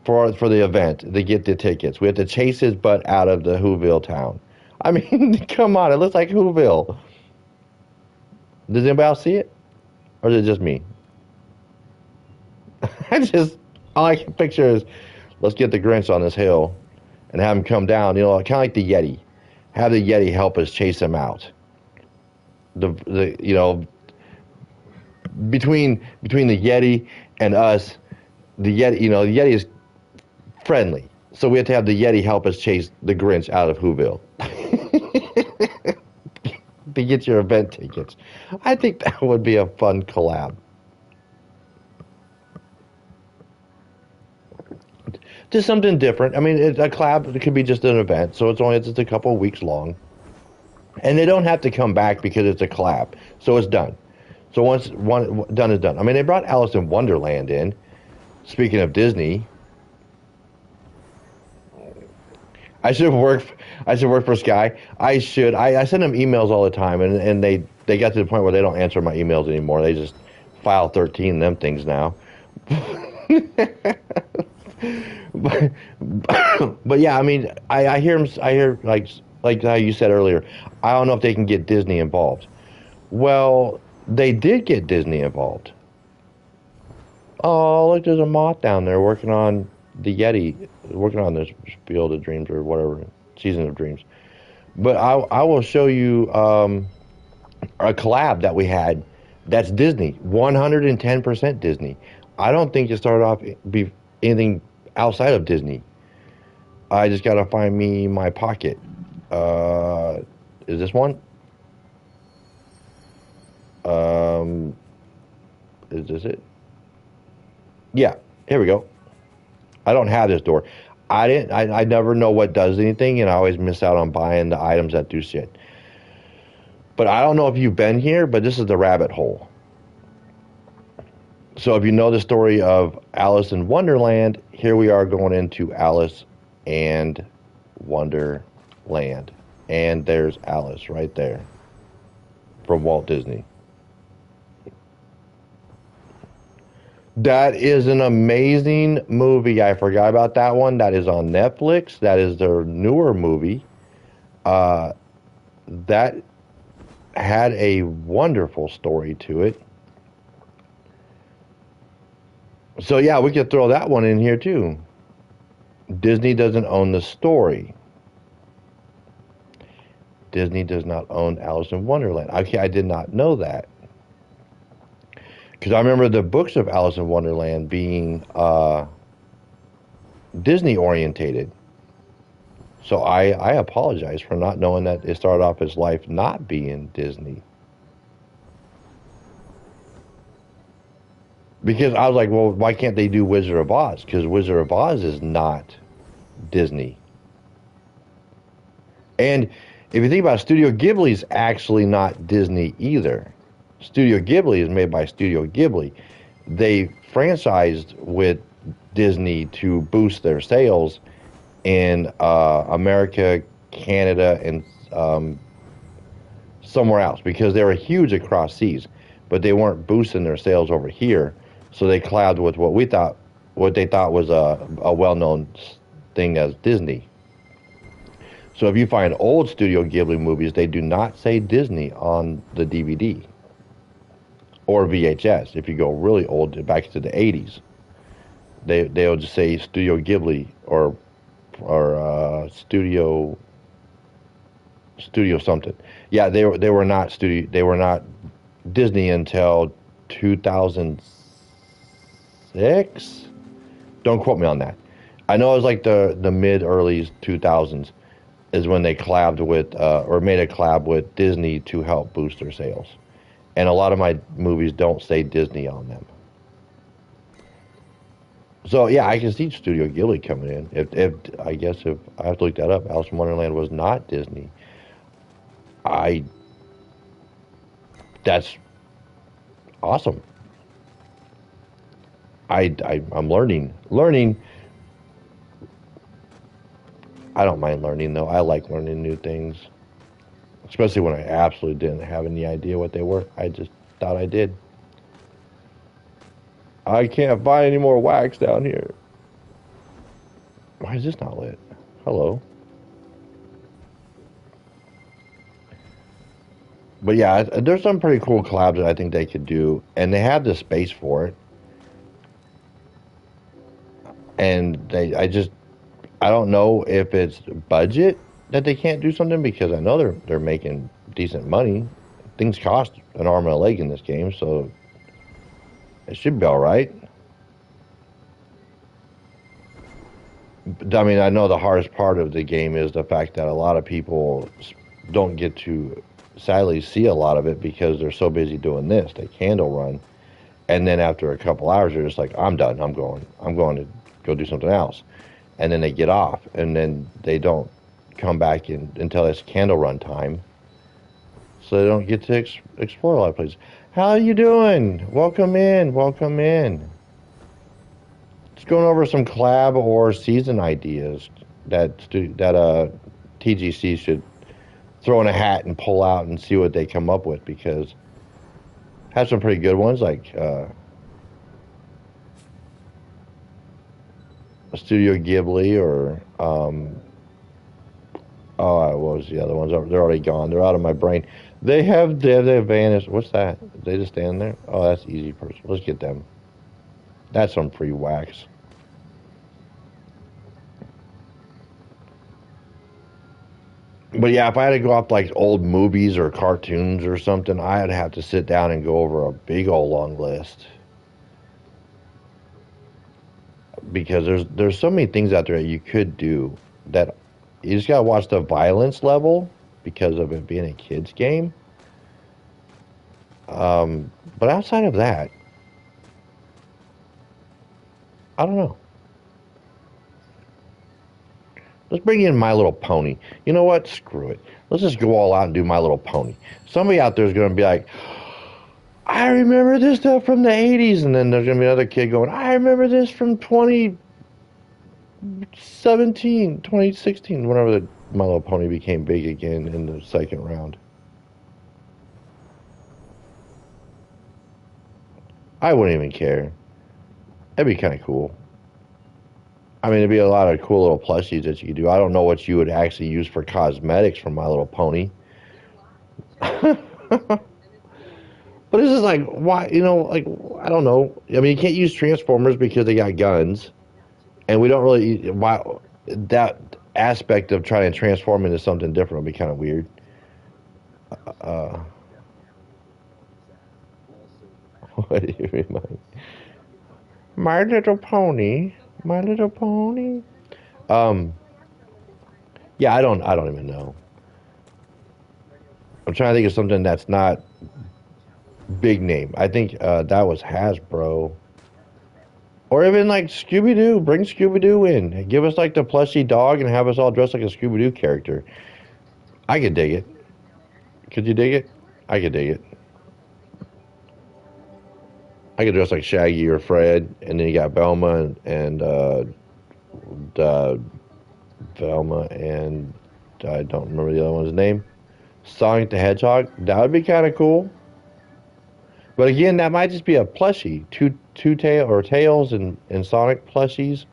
for the event to get the tickets. We have to chase his butt out of the Whoville town. I mean, come on, it looks like Whoville. Does anybody else see it, or is it just me? All I can picture is, let's get the Grinch on this hill and have him come down. You know, kind of like the Yeti. Have the Yeti help us chase him out. The you know, between the Yeti and us, the Yeti, you know, the Yeti is friendly, so we have to have the Yeti help us chase the Grinch out of Whoville to get your event tickets. I think that would be a fun collab. Just something different. I mean, a collab, it could be just an event, so it's just a couple of weeks long, and they don't have to come back because it's a collab, so it's done. So once done is done. I mean, they brought Alice in Wonderland in. Speaking of Disney, I should work for Sky. I should. I send them emails all the time, and they got to the point where they don't answer my emails anymore. They just file 13 them things now. but yeah, I mean, I hear them. I hear like how you said earlier. I don't know if they can get Disney involved. Well, they did get Disney involved. Oh, look, there's a moth down there working on the Yeti, working on this Field of Dreams or whatever, Season of Dreams. But I will show you a collab that we had that's Disney, 110% Disney. I don't think it started off be anything outside of Disney. I just got to find me my pocket. Is this one? Is this it? Yeah, here we go. I don't have this door. I never know what does anything, and I always miss out on buying the items that do shit. But I don't know if you've been here, but this is the rabbit hole. So if you know the story of Alice in Wonderland, here we are going into Alice and Wonderland. And there's Alice right there from Walt Disney. That is an amazing movie. I forgot about that one. That is on Netflix. That is their newer movie. That had a wonderful story to it. So yeah, we could throw that one in here too. Disney doesn't own the story. Disney does not own Alice in Wonderland. Okay, I did not know that. Because I remember the books of Alice in Wonderland being Disney orientated. So I apologize for not knowing that it started off his life not being Disney. Because I was like, well, why can't they do Wizard of Oz? Because Wizard of Oz is not Disney. And if you think about it, Studio Ghibli is actually not Disney either. Studio Ghibli is made by Studio Ghibli. They franchised with Disney to boost their sales in America, Canada, and somewhere else because they were huge across seas, but they weren't boosting their sales over here. So they collabed with what they thought was a well-known thing as Disney. So if you find old Studio Ghibli movies, they do not say Disney on the DVD or VHS. If you go really old, back to the 80s, they'll just say Studio Ghibli or Studio something. Yeah, they were not Disney until 2006. Don't quote me on that. I know it was like the mid early 2000s is when they collabed with or made a collab with Disney to help boost their sales. And a lot of my movies don't say Disney on them. So yeah, I can see Studio Ghibli coming in. If I guess if I have to look that up, Alice in Wonderland was not Disney. I That's awesome. I'm learning. I don't mind learning though. I like learning new things, especially when I absolutely didn't have any idea what they were. I just thought I did. I can't find any more wax down here. Why is this not lit? Hello. But yeah, there's some pretty cool collabs that I think they could do, and they have the space for it. And I don't know if it's budget that they can't do something because I know they're making decent money. Things cost an arm and a leg in this game, so it should be all right. I mean, I know the hardest part of the game is the fact that a lot of people don't get to sadly see a lot of it because they're so busy doing this. They candle run, and then after a couple hours, they're just like, "I'm done. I'm going to go do something else," and then they get off, and then they don't come back until it's candle run time, so they don't get to explore a lot of places. How are you doing? Welcome in. Welcome in. Just going over some collab or season ideas that TGC should throw in a hat and pull out and see what they come up with because have some pretty good ones like Studio Ghibli or what was the other ones? They're already gone. They're out of my brain. They vanished. What's that? They just stand there. Oh, that's easy person. Let's get them. That's some free wax. But yeah, if I had to go off like old movies or cartoons or something, I'd have to sit down and go over a big old long list because there's so many things out there that you could do that you just gotta watch the violence level because of it being a kids game. But outside of that, I don't know. Let's bring in My Little Pony. You know what? Screw it. Let's just go all out and do My Little Pony. Somebody out there is going to be like, I remember this stuff from the 80s. And then there's going to be another kid going, I remember this from 2017, 2016, whenever the My Little Pony became big again in the second round. I wouldn't even care. That'd be kind of cool. I mean, it'd be a lot of cool little plushies that you could do. I don't know what you would actually use for cosmetics from My Little Pony. But this is like, why, like, I don't know. I mean, you can't use Transformers because they got guns. And we don't really, why, that aspect of trying to transform into something different would be kind of weird. Uh, what do you remind? My Little Pony. My Little Pony. Um, yeah, I don't even know. I'm trying to think of something that's not big name. I think that was Hasbro. Or even like Scooby Doo. Bring Scooby Doo in. Give us like the plushy dog and have us all dressed like a Scooby Doo character. I could dig it. Could you dig it? I could dig it. I could dress like Shaggy or Fred, and then you got uh, Velma, and I don't remember the other one's name. Sonic the Hedgehog. That would be kind of cool. But again, that might just be a plushie. Two tail or tails and Sonic plushies.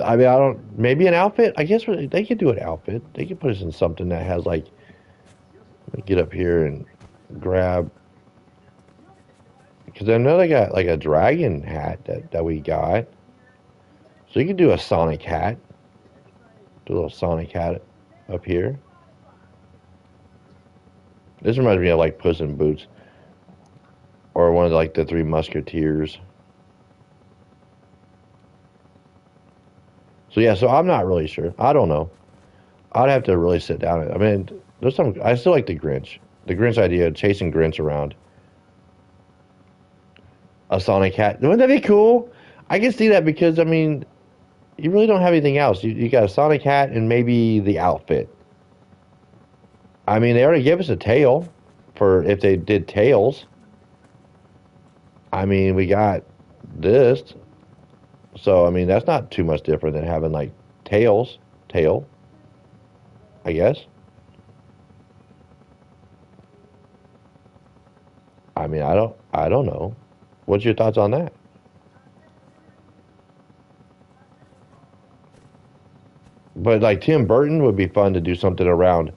I mean, I don't. Maybe an outfit. I guess they could do an outfit. They could put us in something that has like. Let me get up here and grab. Because I know they got like a dragon hat that we got. So you could do a Sonic hat. Do a little Sonic hat up here. This reminds me of like Puss in Boots. Or one of like the Three Musketeers. So yeah, so I'm not really sure. I don't know. I'd have to really sit down. I mean, there's some. I still like the Grinch. The Grinch idea, chasing Grinch around. A Sonic hat. Wouldn't that be cool? I can see that because I mean, you really don't have anything else. You got a Sonic hat and maybe the outfit. I mean, they already gave us a tail for if they did tails. I mean, we got this. So I mean, that's not too much different than having like tail, I guess. I mean, I don't know. What's your thoughts on that? But like Tim Burton would be fun to do something around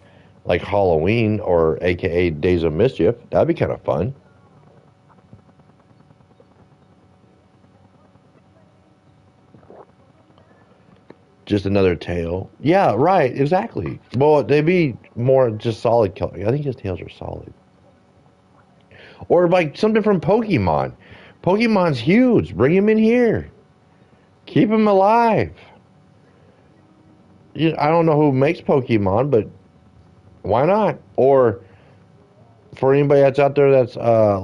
like Halloween or AKA Days of Mischief. That'd be kind of fun. Just another tail. Yeah, right, exactly. Well, they'd be more just solid color. I think his tails are solid. Or like something from Pokemon. Pokemon's huge. Bring him in here. Keep him alive. I don't know who makes Pokemon, but why not? Or for anybody that's out there that's uh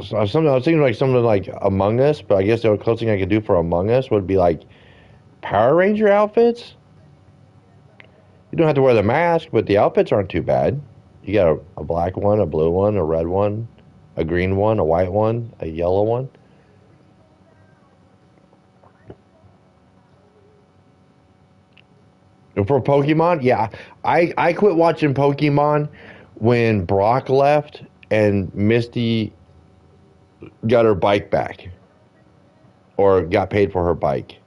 something I was thinking like something like Among Us, but I guess the closest thing I could do for Among Us would be like Power Ranger outfits. You don't have to wear the mask, but the outfits aren't too bad. You got a black one, a blue one, a red one, a green one, a white one, a yellow one. And for Pokemon, yeah, I quit watching Pokemon when Brock left and Misty got her bike back or got paid for her bike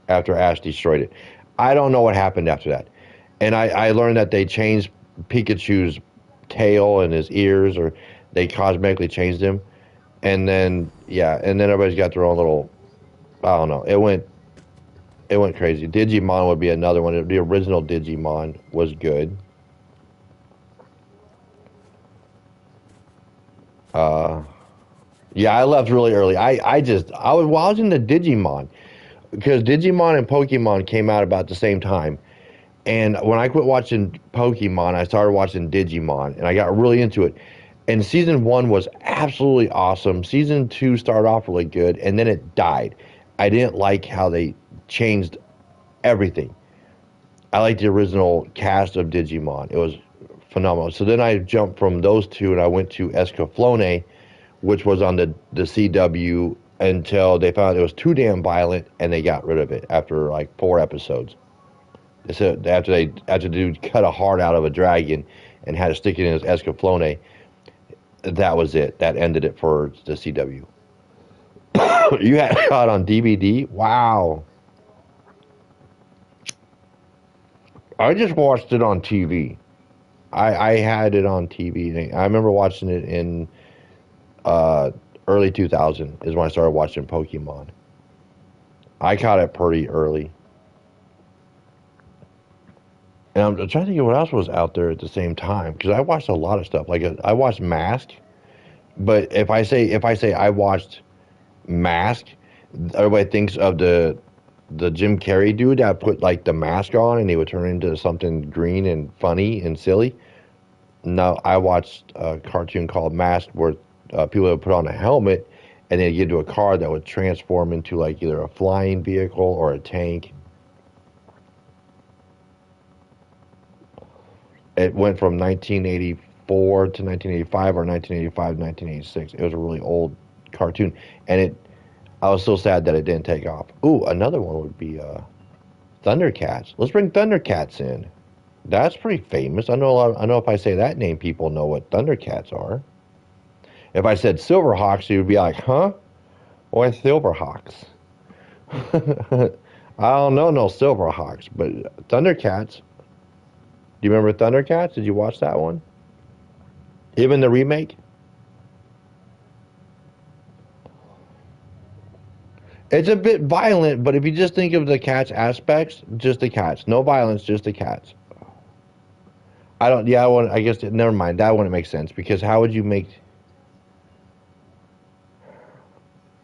after Ash destroyed it. I don't know what happened after that. And I learned that they changed Pikachu's tail and his ears, or they cosmetically changed him. And then yeah, and then everybody's got their own little. I don't know. It went crazy. Digimon would be another one. The original Digimon was good. Uh, yeah, I left really early. I was into Digimon because Digimon and Pokemon came out about the same time. And when I quit watching Pokemon, I started watching Digimon, and I got really into it. And season one was absolutely awesome. Season two started off really good, and then it died. I didn't like how they changed everything. I like the original cast of Digimon. It was phenomenal. So then I jumped from those two, and I went to Escaflowne, which was on the CW until they found it was too damn violent, and they got rid of it after like 4 episodes. So after the dude cut a heart out of a dragon and had to stick it in his Escaflowne, that was it. That ended it for the CW. You had it caught on DVD? Wow. I just watched it on TV. I had it on TV. I remember watching it in uh, early 2000 is when I started watching Pokemon. I caught it pretty early. And I'm trying to think of what else was out there at the same time because I watched a lot of stuff. Like I watched Mask, but if I say I watched Mask, everybody thinks of the Jim Carrey dude that put like the mask on and he would turn into something green and funny and silly. No, I watched a cartoon called Mask where people would put on a helmet and then get into a car that would transform into like either a flying vehicle or a tank. It went from 1984 to 1985 or 1985 to 1986. It was a really old cartoon, and I was so sad that it didn't take off. Ooh, another one would be Thundercats. Let's bring Thundercats in. That's pretty famous. I know a lot. I know if I say that name, people know what Thundercats are. If I said Silverhawks, you'd be like, "Huh? Why Silverhawks?" I don't know no Silverhawks, but Thundercats. Do you remember Thundercats? Did you watch that one? Even the remake? It's a bit violent, but if you just think of the cats aspects, just the cats. No violence, just the cats. I don't, yeah, I guess, never mind. That wouldn't make sense because how would you make.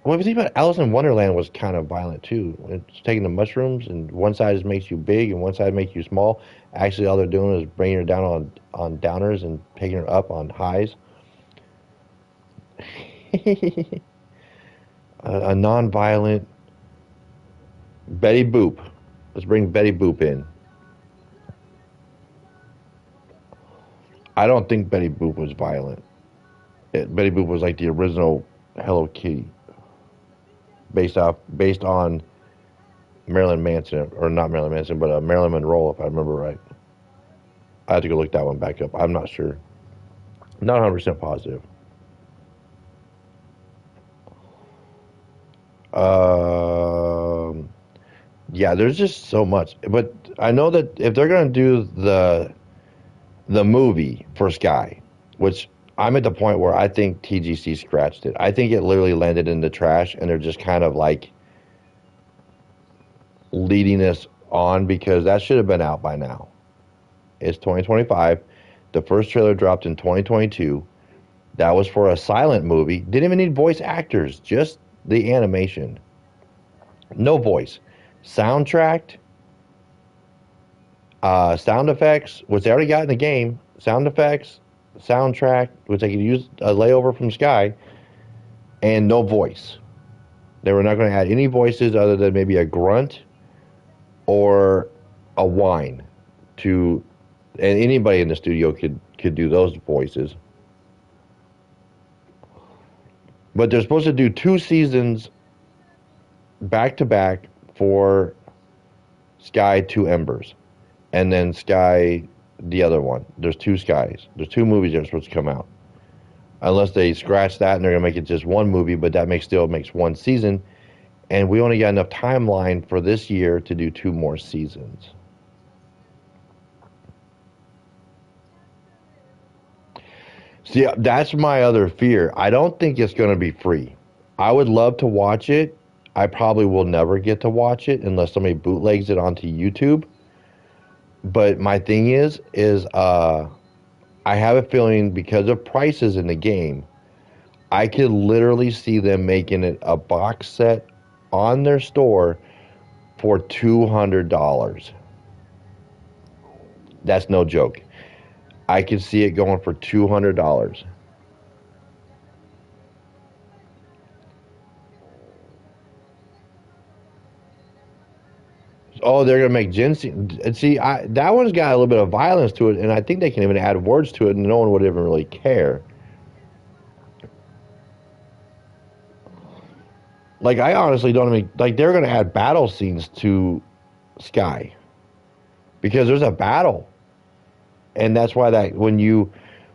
Well, if you think about it, Alice in Wonderland was kind of violent too. It's taking the mushrooms, and one side makes you big, and one side makes you small. Actually, all they're doing is bringing her down on downers and taking her up on highs. A non-violent Betty Boop. Let's bring Betty Boop in. I don't think Betty Boop was violent. Betty Boop was like the original Hello Kitty, based on Marilyn Manson, or not Marilyn Manson, but Marilyn Monroe, if I remember right. I have to go look that one back up. I'm not sure. Not 100% positive. Um, yeah, there's just so much. But I know that if they're gonna do the movie for Sky, which I'm at the point where I think TGC scratched it. I think it literally landed in the trash, and they're just kind of like leading us on because that should have been out by now. It's 2025. The first trailer dropped in 2022. That was for a silent movie. Didn't even need voice actors, just the animation. No voice. Soundtracked, sound effects, which they already got in the game. Sound effects, soundtrack, which they could use a layover from Sky, and no voice. They were not going to add any voices other than maybe a grunt or a whine to, and anybody in the studio could do those voices. But they're supposed to do 2 seasons back to back for Sky Two Embers, and then Sky the other one. There's two Skies. There's two movies that are supposed to come out. Unless they scratch that and they're gonna make it just one movie, but that still makes 1 season, and we only got enough timeline for this year to do 2 more seasons. See, that's my other fear. I don't think it's going to be free. I would love to watch it. I probably will never get to watch it unless somebody bootlegs it onto YouTube. But my thing is I have a feeling because of prices in the game, I could literally see them making it a box set on their store for $200. That's no joke. I could see it going for $200. Oh, they're gonna make ginseng. See, that one's got a little bit of violence to it, and I think they can even add words to it, and no one would even really care. Like, I honestly don't even like. They're gonna add battle scenes to Sky because there's a battle, and that's why that when you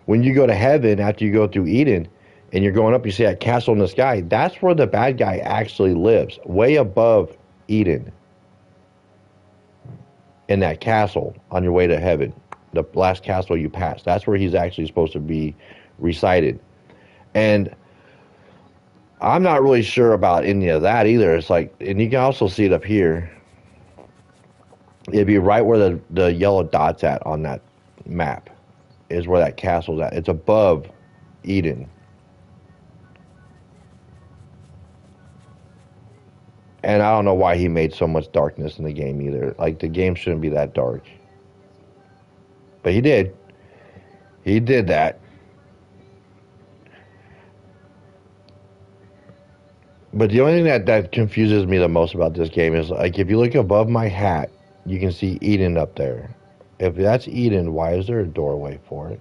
go to heaven after you go through Eden, and you're going up, you see that castle in the sky. That's where the bad guy actually lives, way above Eden, in that castle on your way to heaven, the last castle you pass. That's where he's actually supposed to be recited. And I'm not really sure about any of that either. It's like, and you can also see it up here. It'd be right where the yellow dot's at on that map is where that castle's at. It's above Eden. And I don't know why he made so much darkness in the game either. Like, the game shouldn't be that dark. But he did. He did that. But the only thing that confuses me the most about this game is, like, if you look above my hat, you can see Eden up there. If that's Eden, why is there a doorway for it?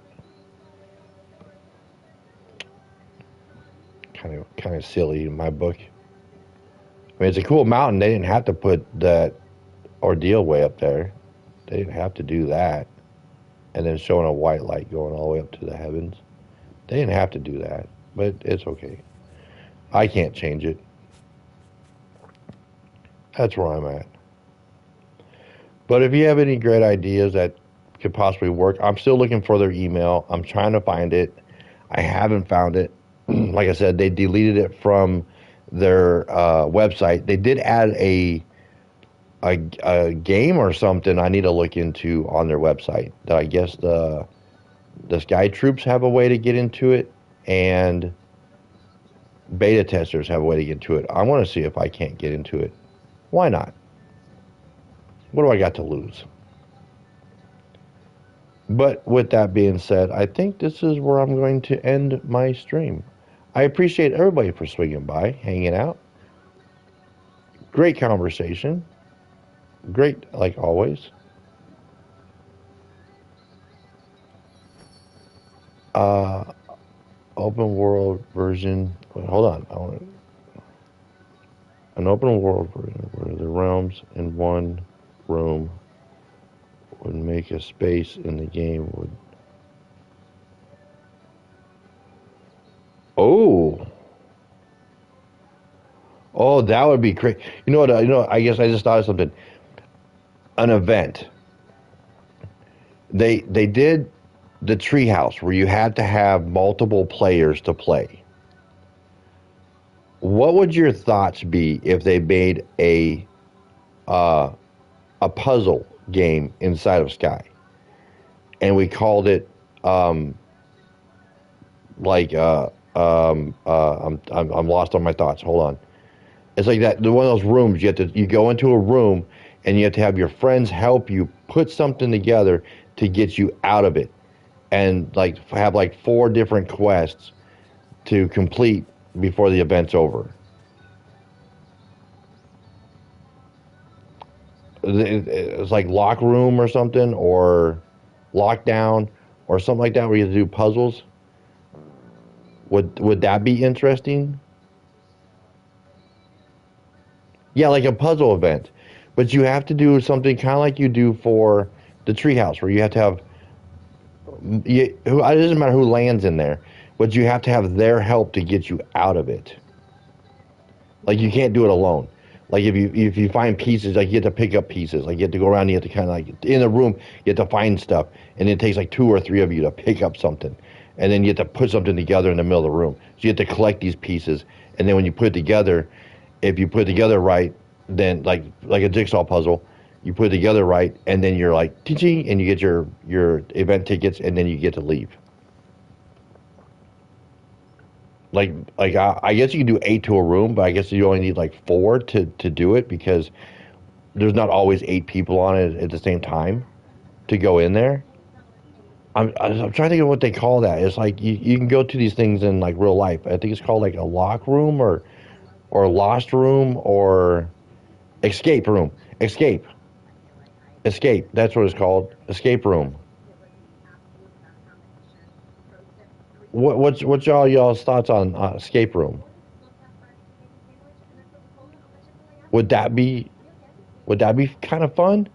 Kind of silly in my book. I mean, it's a cool mountain. They didn't have to put that ordeal way up there. They didn't have to do that. and then showing a white light going all the way up to the heavens. They didn't have to do that, but it's okay. I can't change it. That's where I'm at. But if you have any great ideas that could possibly work, I'm still looking for their email. I'm trying to find it. I haven't found it. Like I said, they deleted it from their website. They did add a game or something I need to look into on their website. That I guess the Sky Troops have a way to get into it, and beta testers have a way to get into it. I want to see if I can't get into it. Why not? What do I got to lose? But with that being said, I think this is where I'm going to end my stream. I appreciate everybody for swinging by, hanging out. Great conversation. Great, like always. Uh, Open world version. Wait, hold on. I want an open world version where the realms in one room would make a space in the game would. Oh, oh, that would be great. You know what? I guess I just thought of something. An event. They did the treehouse where you had to have multiple players to play. What would your thoughts be if they made uh, a puzzle game inside of Sky, and we called it um, like I'm lost on my thoughts. Hold on. It's like that. One of those rooms you go into a room and you have to have your friends help you put something together to get you out of it, and like have like four different quests to complete before the event's over. It's like lock room or something, or lockdown, or something like that, where you have to do puzzles. Would that be interesting? Yeah, like a puzzle event, but you have to do something kind of like you do for the treehouse, where you have to have it doesn't matter who lands in there, but you have to have their help to get you out of it. Like you can't do it alone. Like if you find pieces, like you have to pick up pieces. Like you have to go around, and you have to kind of like in the room, you have to find stuff, and it takes like two or three of you to pick up something, and then you have to put something together in the middle of the room. So you have to collect these pieces, and then when you put it together, if you put it together right, then like a jigsaw puzzle, you put it together right, and then you're like teaching, and you get your event tickets, and then you get to leave. I guess you can do eight to a room, but I guess you only need like four to do it because there's not always eight people on it at the same time to go in there. I'm trying to think of what they call that. It's like you can go to these things in like real life. I think it's called like a lock room or lost room or escape room. Escape. That's what it's called. Escape room. What's y'all's thoughts on escape room? Would that be would that be kind of fun?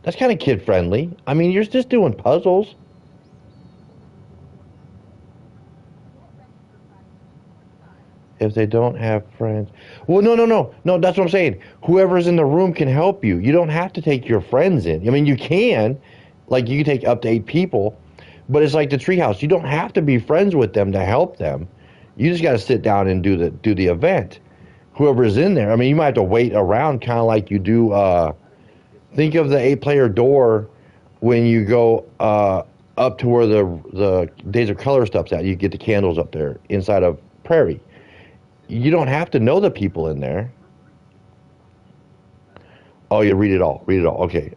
That's kind of kid friendly. I mean, you're just doing puzzles. If they don't have friends, well, no. That's what I'm saying. Whoever's in the room can help you. You don't have to take your friends in. I mean, you can, like, you can take up to eight people, but it's like the treehouse. You don't have to be friends with them to help them. You just got to sit down and do the event. Whoever's in there. I mean, you might have to wait around, kind of like you do. Think of the eight-player door when you go up to where the Days of Color stuff's at. You get the candles up there inside of Prairie. You don't have to know the people in there. Oh, you read it all. Read it all. Okay.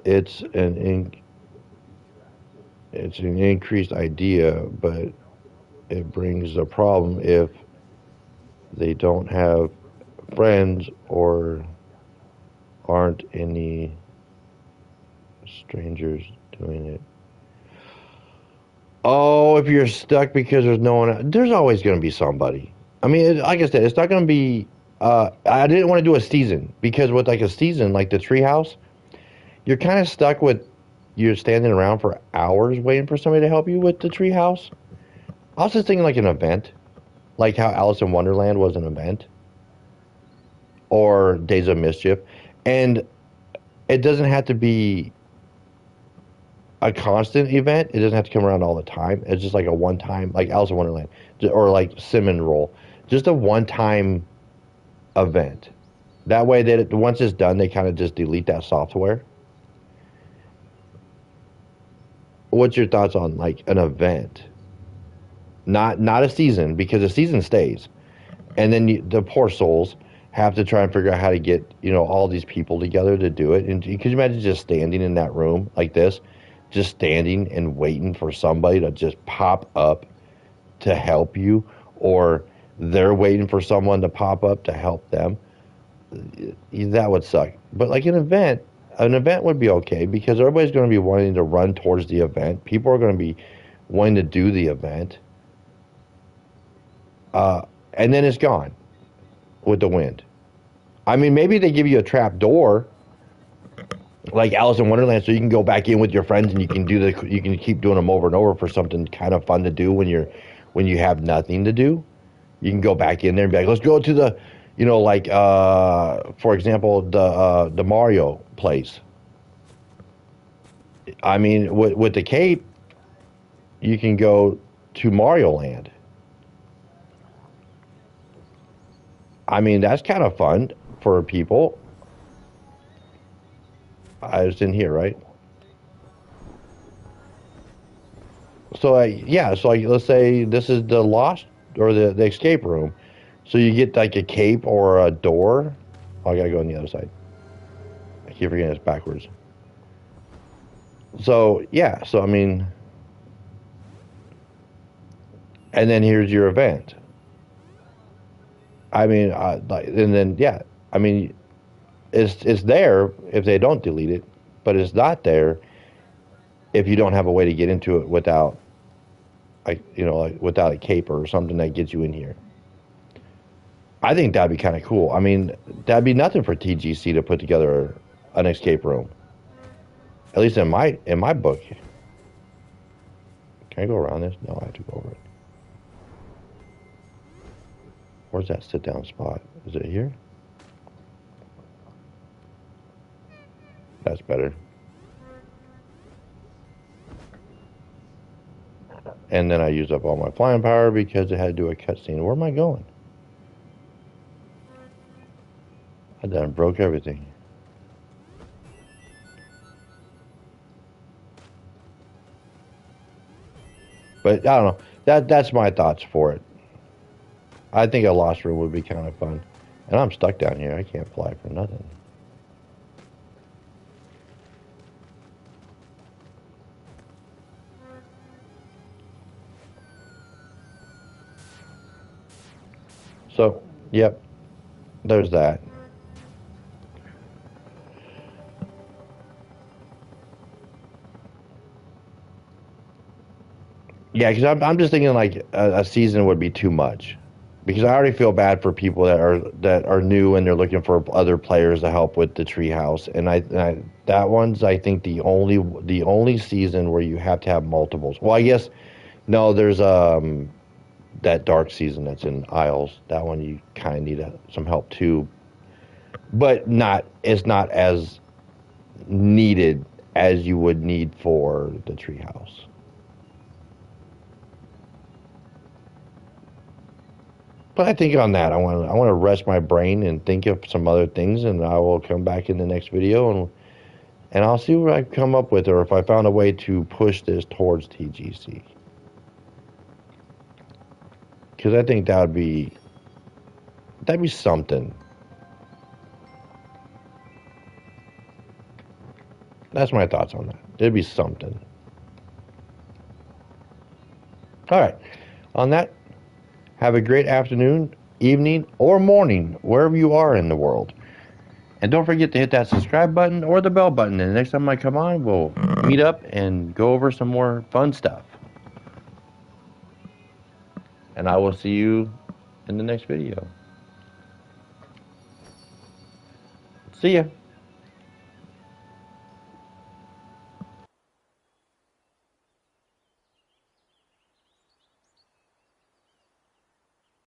It's an in, it's an increased idea, but it brings a problem if they don't have friends or aren't any strangers doing it. Oh, if you're stuck because there's no one, there's always going to be somebody. I mean, like I said, it's not going to be. I didn't want to do a season because with like a season, like the treehouse, you're kind of stuck with you're standing around for hours waiting for somebody to help you with the treehouse. I was just thinking like an event, like how Alice in Wonderland was an event, or Days of Mischief, and it doesn't have to be a constant event. It doesn't have to come around all the time. It's just like a one time, like Alice in Wonderland, or like Cinnamon Roll, just a one time event. That way, that once it's done, they kind of just delete that software. What's your thoughts on like an event, not a season, because a season stays, and then the poor souls have to try and figure out how to get all these people together to do it. And could you imagine just standing in that room like this, just standing and waiting for somebody to just pop up to help you, or they're waiting for someone to pop up to help them? That would suck. But like an event would be okay because everybody's going to be wanting to run towards the event. People are going to be wanting to do the event, and then it's gone with the wind. I mean, maybe they give you a trap door like Alice in Wonderland, so you can go back in with your friends and you can keep doing them over and over for something kind of fun to do when you have nothing to do. You can go back in there and be like, let's go to the, like for example, the Mario place. I mean, with the cape, you can go to Mario Land. I mean, that's kind of fun for people. I was in here, right? So let's say this is the lost or the escape room. So you get like a cape or a door. Oh, I gotta go on the other side. I keep forgetting it's backwards. So yeah, so I mean, and then here's your event. I mean, and then yeah, I mean, it's there if they don't delete it, but it's not there if you don't have a way to get into it without, like without a cape or something that gets you in here. I think that'd be kind of cool. I mean, that'd be nothing for TGC to put together an escape room. At least in my book. Can I go around this? No, I have to go over it. Where's that sit down spot? Is it here? That's better. And then I used up all my flying power because it had to do a cutscene. Where am I going? I done broke everything. But I don't know. That's my thoughts for it. I think a lost room would be kind of fun. And I'm stuck down here. I can't fly for nothing. So, yep, there's that. Yeah, because I'm just thinking like a season would be too much, because I already feel bad for people that are new and they're looking for other players to help with the treehouse, and I that one's I think the only season where you have to have multiples. Well, I guess no, there's that dark season that's in Isles. That one you kind of need some help too, but not it's not as needed as you would need for the treehouse. But I think on that, I want to rest my brain and think of some other things, and I will come back in the next video and I'll see what I come up with, or if I found a way to push this towards TGC. Because I think that'd be something. That's my thoughts on that. It'd be something. All right. On that, have a great afternoon, evening, or morning, wherever you are in the world. And don't forget to hit that subscribe button or the bell button. And the next time I come on, we'll meet up and go over some more fun stuff. And I will see you in the next video. See ya.